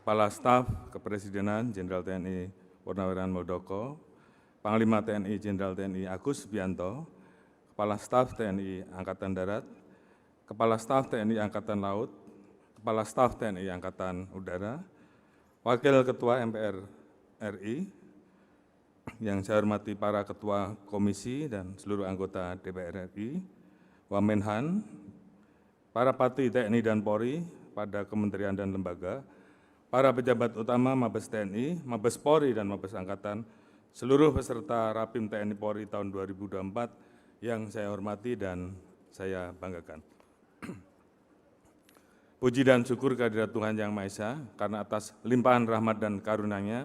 Kepala Staf Kepresidenan Jenderal TNI Purnawirawan Muldoko, Panglima TNI Jenderal TNI Agus Subianto, Kepala Staf TNI Angkatan Darat, Kepala Staf TNI Angkatan Laut, Kepala Staf TNI Angkatan Udara, Wakil Ketua MPR RI, yang saya hormati para Ketua Komisi dan seluruh anggota DPR RI, Wamenhan, para Pati TNI dan Polri pada kementerian dan lembaga, para pejabat utama Mabes TNI, Mabes Polri dan Mabes Angkatan, seluruh peserta Rapim TNI Polri tahun 2024 yang saya hormati dan saya banggakan. Puji dan syukur kehadirat Tuhan Yang Maha Esa karena atas limpahan rahmat dan karunia-Nya,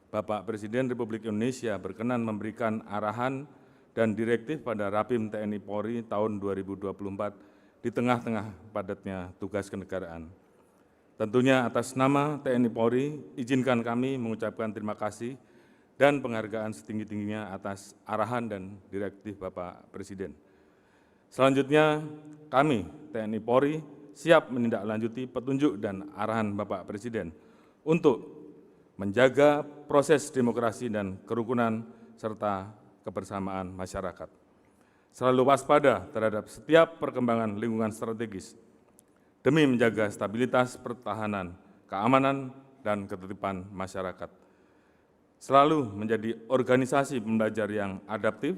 Bapak Presiden Republik Indonesia berkenan memberikan arahan dan direktif pada Rapim TNI Polri tahun 2024 di tengah-tengah padatnya tugas kenegaraan. Tentunya atas nama TNI Polri, izinkan kami mengucapkan terima kasih dan penghargaan setinggi-tingginya atas arahan dan direktif Bapak Presiden. Selanjutnya, kami TNI Polri siap menindaklanjuti petunjuk dan arahan Bapak Presiden untuk menjaga proses demokrasi dan kerukunan serta kebersamaan masyarakat. Selalu waspada terhadap setiap perkembangan lingkungan strategis demi menjaga stabilitas pertahanan, keamanan, dan ketertiban masyarakat. Selalu menjadi organisasi pembelajar yang adaptif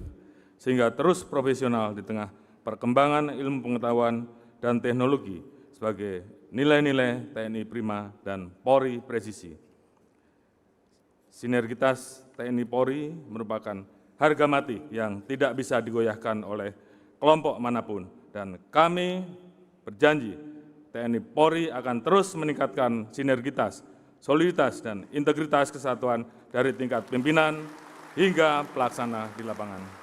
sehingga terus profesional di tengah perkembangan ilmu pengetahuan dan teknologi sebagai nilai-nilai TNI Prima dan Polri Presisi. Sinergitas TNI Polri merupakan harga mati yang tidak bisa digoyahkan oleh kelompok manapun, dan kami berjanji TNI Polri akan terus meningkatkan sinergitas, soliditas, dan integritas kesatuan dari tingkat pimpinan hingga pelaksana di lapangan.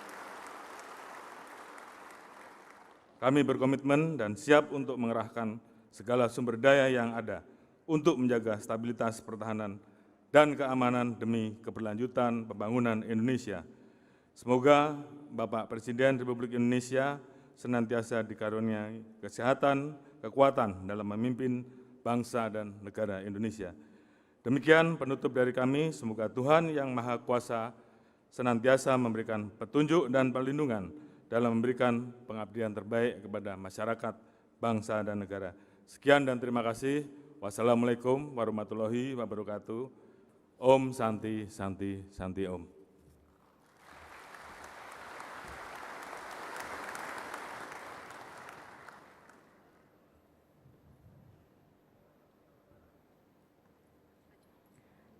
Kami berkomitmen dan siap untuk mengerahkan segala sumber daya yang ada untuk menjaga stabilitas pertahanan dan keamanan demi keberlanjutan pembangunan Indonesia. Semoga Bapak Presiden Republik Indonesia senantiasa dikaruniai kesehatan, kekuatan dalam memimpin bangsa dan negara Indonesia. Demikian penutup dari kami, semoga Tuhan Yang Maha Kuasa senantiasa memberikan petunjuk dan perlindungan dalam memberikan pengabdian terbaik kepada masyarakat, bangsa, dan negara. Sekian dan terima kasih. Wassalamualaikum warahmatullahi wabarakatuh. Om Santi Santi Santi Om.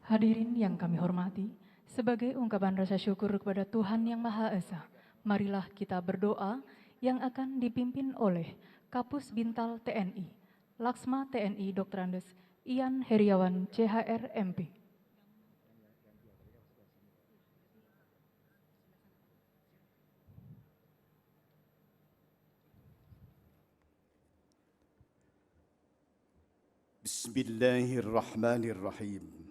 Hadirin yang kami hormati, sebagai ungkapan rasa syukur kepada Tuhan Yang Maha Esa, marilah kita berdoa yang akan dipimpin oleh Kapus Bintal TNI, Laksma TNI Dr. Andes Ian Heriawan CHR MP. Bismillahirrahmanirrahim.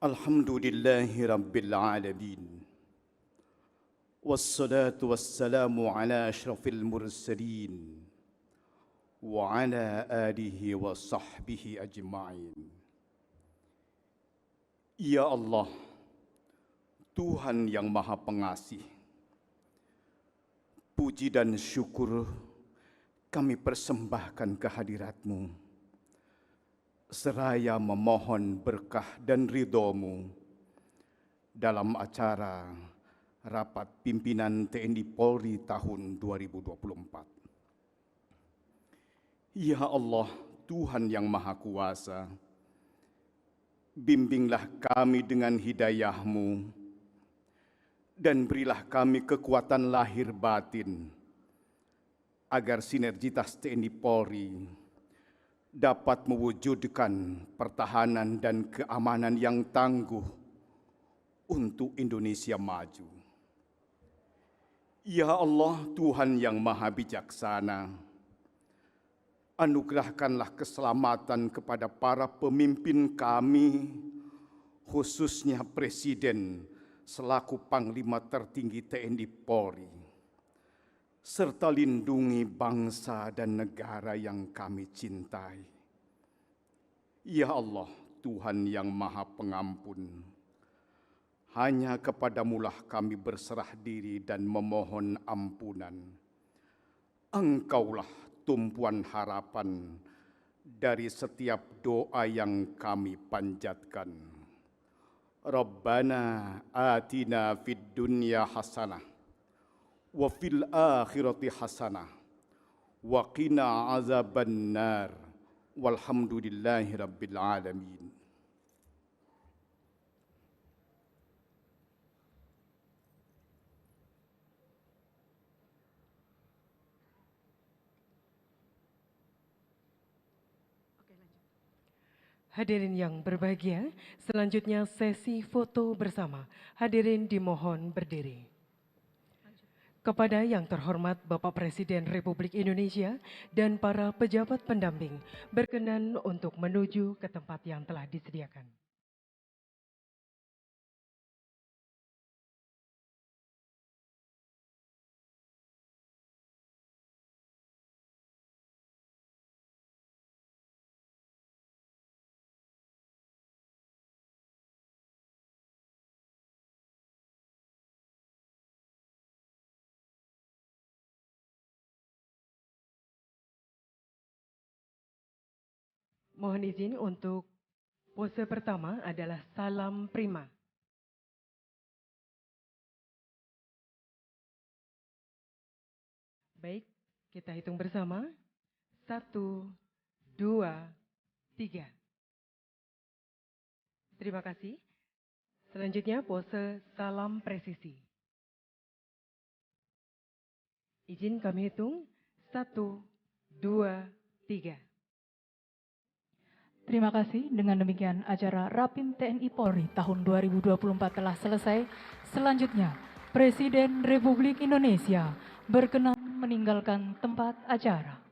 Alhamdulillahi Rabbil Alamin. Wassalatu wassalamu ala ashrafil mursalin wa ala alihi wa sahbihi ajma'in. Ya Allah, Tuhan yang Maha Pengasih, puji dan syukur kami persembahkan kehadirat-Mu, seraya memohon berkah dan ridho-Mu dalam acara Rapat Pimpinan TNI Polri tahun 2024. Ya Allah, Tuhan yang Maha Kuasa, bimbinglah kami dengan hidayah-Mu dan berilah kami kekuatan lahir batin agar sinergitas TNI Polri dapat mewujudkan pertahanan dan keamanan yang tangguh untuk Indonesia maju. Ya Allah, Tuhan yang Maha Bijaksana, anugerahkanlah keselamatan kepada para pemimpin kami, khususnya Presiden selaku Panglima tertinggi TNI Polri, serta lindungi bangsa dan negara yang kami cintai. Ya Allah, Tuhan yang Maha Pengampun, hanya kepadamulah kami berserah diri dan memohon ampunan. Engkaulah tumpuan harapan dari setiap doa yang kami panjatkan. Rabbana atina fid dunya hasanah wa fil akhirati hasanah wa qina azabannar walhamdulillahi rabbil alamin. Hadirin yang berbahagia, selanjutnya sesi foto bersama. Hadirin dimohon berdiri. Kepada yang terhormat Bapak Presiden Republik Indonesia dan para pejabat pendamping, berkenan untuk menuju ke tempat yang telah disediakan. Mohon izin untuk pose pertama adalah salam prima. Baik, kita hitung bersama. 1, 2, 3. Terima kasih. Selanjutnya pose salam presisi. Izin kami hitung. 1, 2, 3. Terima kasih. Dengan demikian acara Rapim TNI Polri tahun 2024 telah selesai. Selanjutnya, Presiden Republik Indonesia berkenan meninggalkan tempat acara.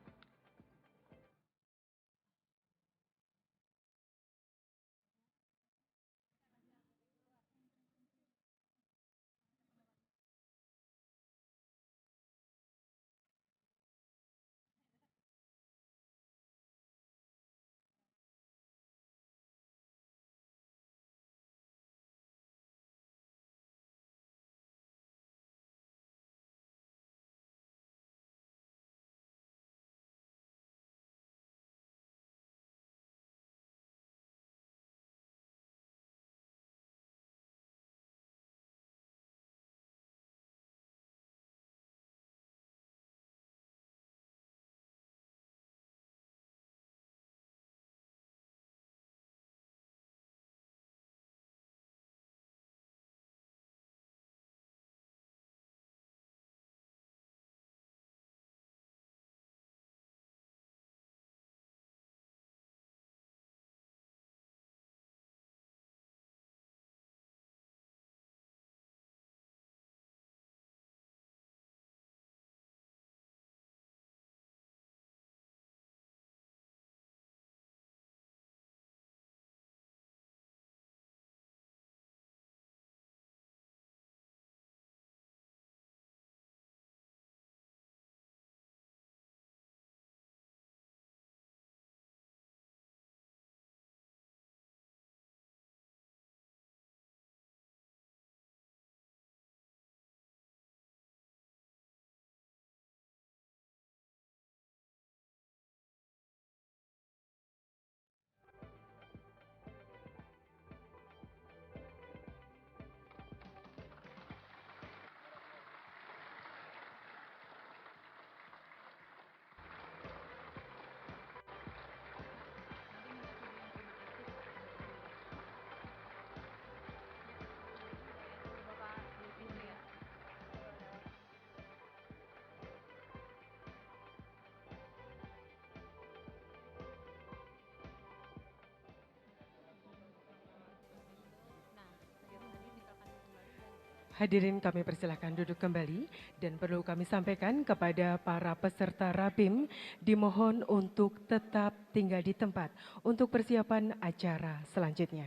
Hadirin kami persilahkan duduk kembali dan perlu kami sampaikan kepada para peserta Rapim dimohon untuk tetap tinggal di tempat untuk persiapan acara selanjutnya.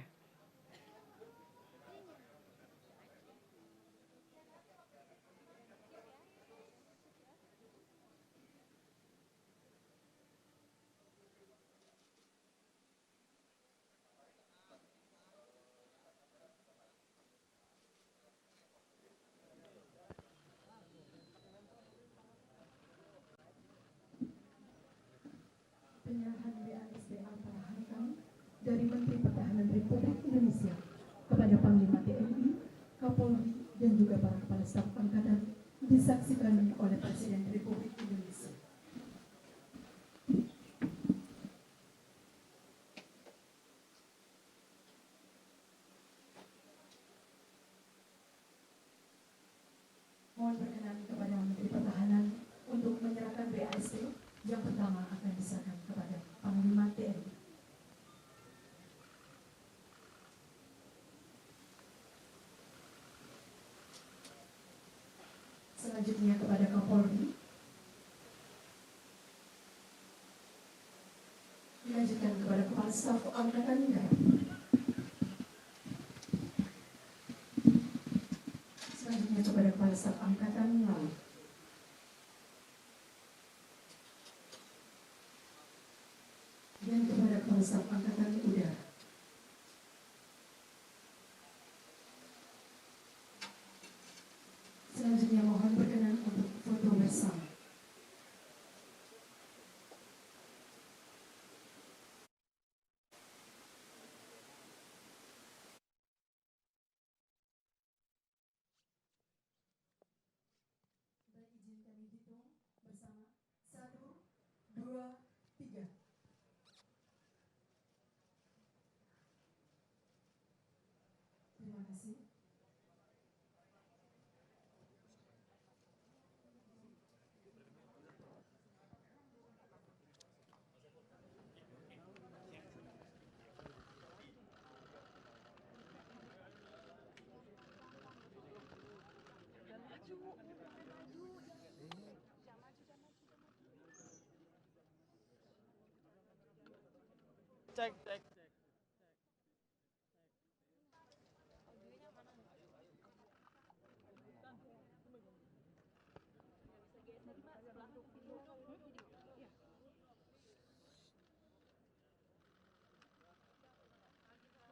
Penyerahan BASD Al-Farahatan dari Menteri Pertahanan Republik Indonesia kepada Panglima TNI, Kapolri, dan juga para kepala staf angkatan disaksikan oleh Presiden Republik Indonesia. Mohon berkenan kepada Menteri Pertahanan untuk menyerahkan BASD yang pertama akan diserahkan kepada Panglima TNI. Selanjutnya kepada Kapolri. Dilanjutkan kepada Kepala Staf Angkatan Darat. Selanjutnya kepada Kepala Staf Angkatan Laut. Dan kepada Kepala Staf Angkatan Udara. Selanjutnya mohon berkenan untuk foto bersama. kasih. Cek.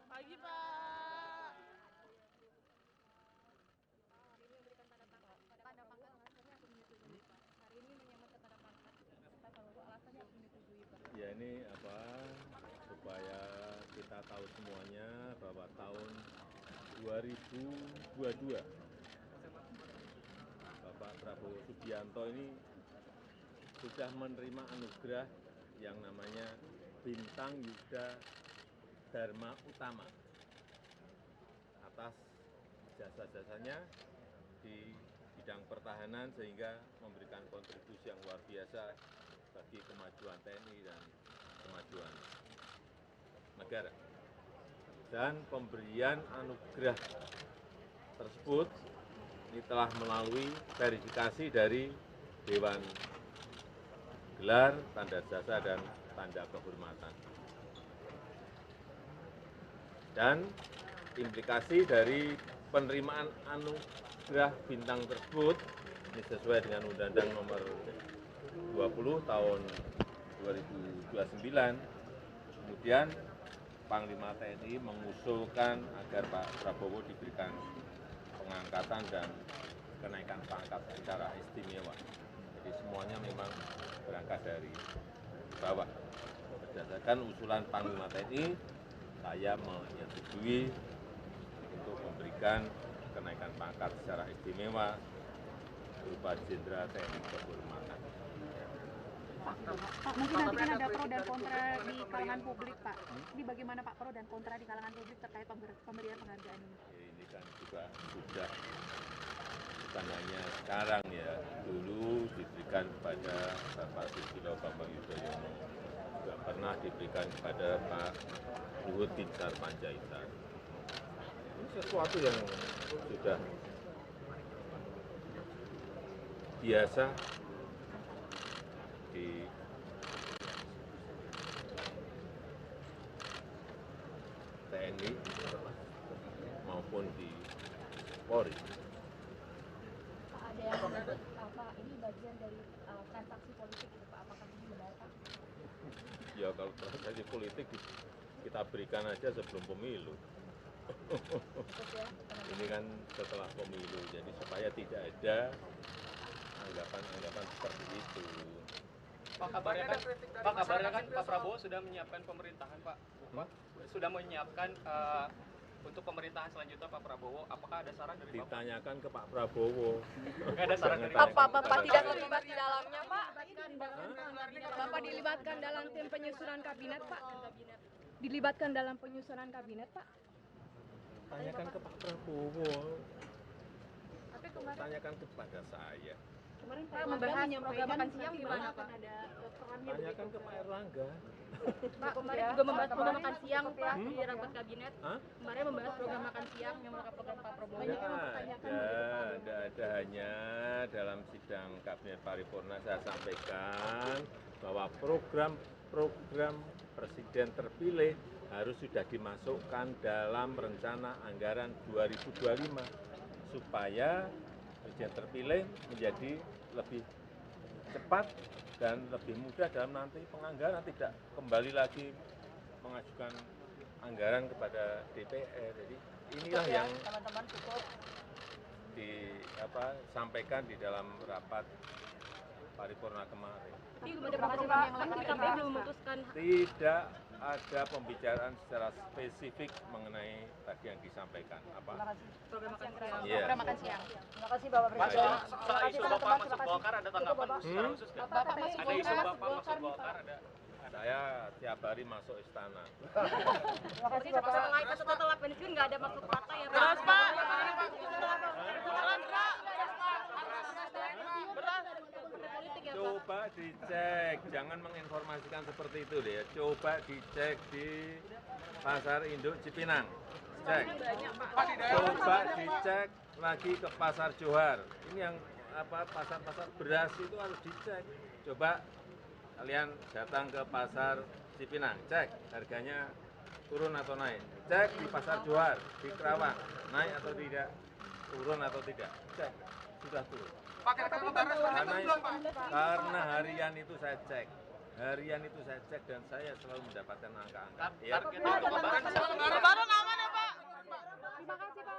Pagi, Pak. Ya ini supaya kita tahu semuanya bahwa tahun 2022 Bapak Prabowo Subianto ini sudah menerima anugerah yang namanya Bintang Yuda Dharma Utama atas jasa-jasanya di bidang pertahanan sehingga memberikan kontribusi yang luar biasa bagi kemajuan TNI dan kemajuan negara. Dan pemberian anugerah tersebut ini telah melalui verifikasi dari Dewan Gelar, Tanda Jasa, dan Tanda Kehormatan. Dan implikasi dari penerimaan anugerah bintang tersebut ini sesuai dengan Undang-Undang Nomor 20 tahun 2029. Kemudian Panglima TNI mengusulkan agar Pak Prabowo diberikan pengangkatan dan kenaikan pangkat secara istimewa. Jadi semuanya memang berangkat dari bawah. Berdasarkan usulan Panglima TNI, saya menyetujui untuk memberikan kenaikan pangkat secara istimewa berupa Jenderal TNI Kehormatan. Pak, mungkin nanti kan ada pro dan kontra di kalangan publik, Pak. Ini bagaimana Pak pro dan kontra di kalangan publik terkait pemberian penghargaan ini? Ini kan juga sudah bukan hanya sekarang ya, dulu diberikan kepada Bapak Susilo Bambang Yudhoyono, juga pernah diberikan kepada Pak Luhut Binsar Panjaitan. Ini sesuatu yang sudah biasa di TNI maupun di Polri. Pak, ada yang menyebut ini bagian dari transaksi politik itu Pak, apakah ini benar Pak? Ya kalau transaksi politik kita berikan aja sebelum pemilu. Ini kan setelah pemilu, jadi supaya tidak ada anggapan-anggapan seperti itu. Pak, kabarnya kan Pak Prabowo sudah menyiapkan pemerintahan, Pak. Sudah menyiapkan untuk pemerintahan selanjutnya Pak Prabowo. Apakah ada saran dari Bapak? Ditanyakan ke Pak Prabowo. Ada saran dari Apa Bapak tidak terlibat di dalamnya, Pak? Bapak dilibatkan dalam tim penyusunan kabinet, Pak? Dilibatkan dalam penyusunan kabinet, Pak? Tanyakan ke Pak Prabowo. Tanyakan kepada saya. Kemarin Pak membahas program makan siang gimana Pak? Tanyakan ke Pak Erlangga. Pak, kemarin juga membahas program makan siang, Pak, di rapat kabinet. Kemarin membahas program makan siang yang merupakan program Pak Prabowo. Tidak ada, hanya dalam sidang Kabinet Paripurna saya sampaikan bahwa program Presiden terpilih harus sudah dimasukkan dalam rencana anggaran 2025 supaya Presiden terpilih menjadi lebih cepat dan lebih mudah dalam nanti penganggaran, tidak kembali lagi mengajukan anggaran kepada DPR. Jadi inilah yang disampaikan di dalam rapat paripurna kemarin. Tidak ada pembicaraan secara spesifik mengenai tadi yang disampaikan. Apa? Program makan siang. Program makan siang. Terima kasih Bapak Presiden. Soal isu Bapak masuk Golkar ada tanggapan secara khusus nggak? Bapak masuk Ada isu Bapak masuk Golkar ada? Saya tiap hari masuk istana. Terima kasih Bapak. Setelah pensiun nggak ada masuk partai ya Pak? jangan menginformasikan seperti itu deh ya. Coba dicek di Pasar Induk Cipinang. Cek. Coba dicek lagi ke Pasar Johar. Ini yang pasar-pasar beras itu harus dicek. Coba kalian datang ke Pasar Cipinang, cek harganya turun atau naik. Cek di Pasar Johar, di Kerawang, naik atau tidak, turun atau tidak. Cek, sudah turun. Karena harian itu saya cek. Harian itu saya cek dan saya selalu mendapatkan angka-angka. Ya. Lebaran aman ya Pak? Terima kasih Pak.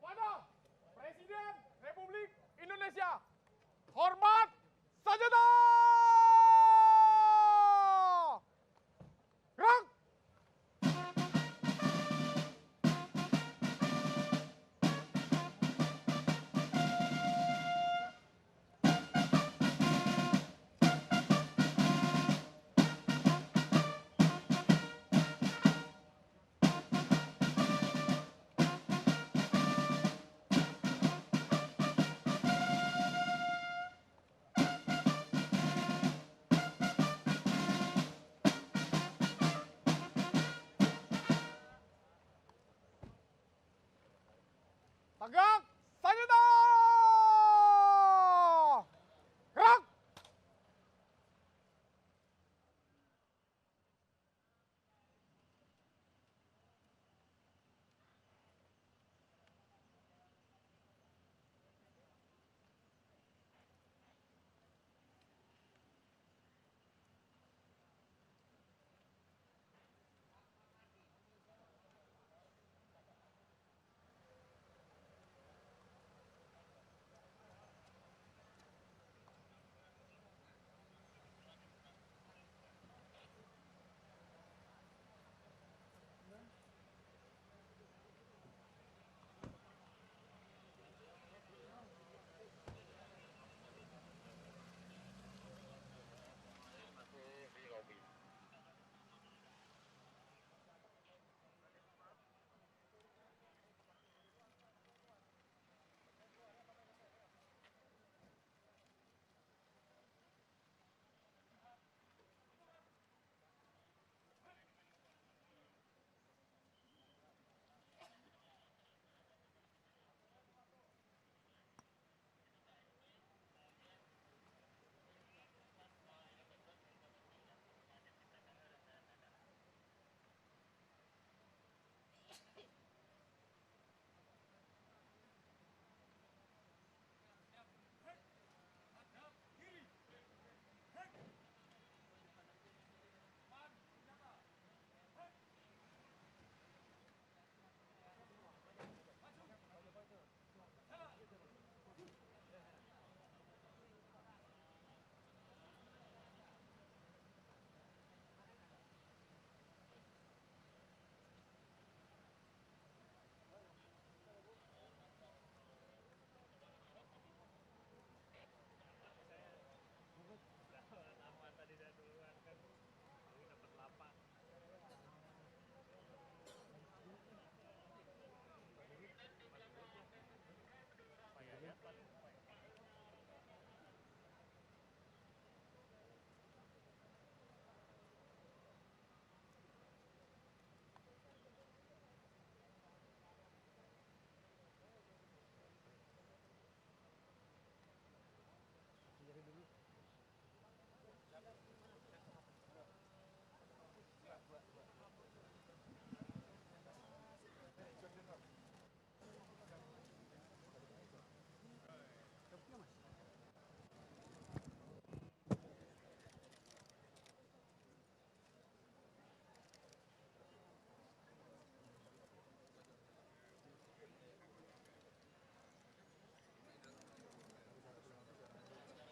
Kepada Presiden Republik Indonesia, hormat senjata! Gerak! Tegak!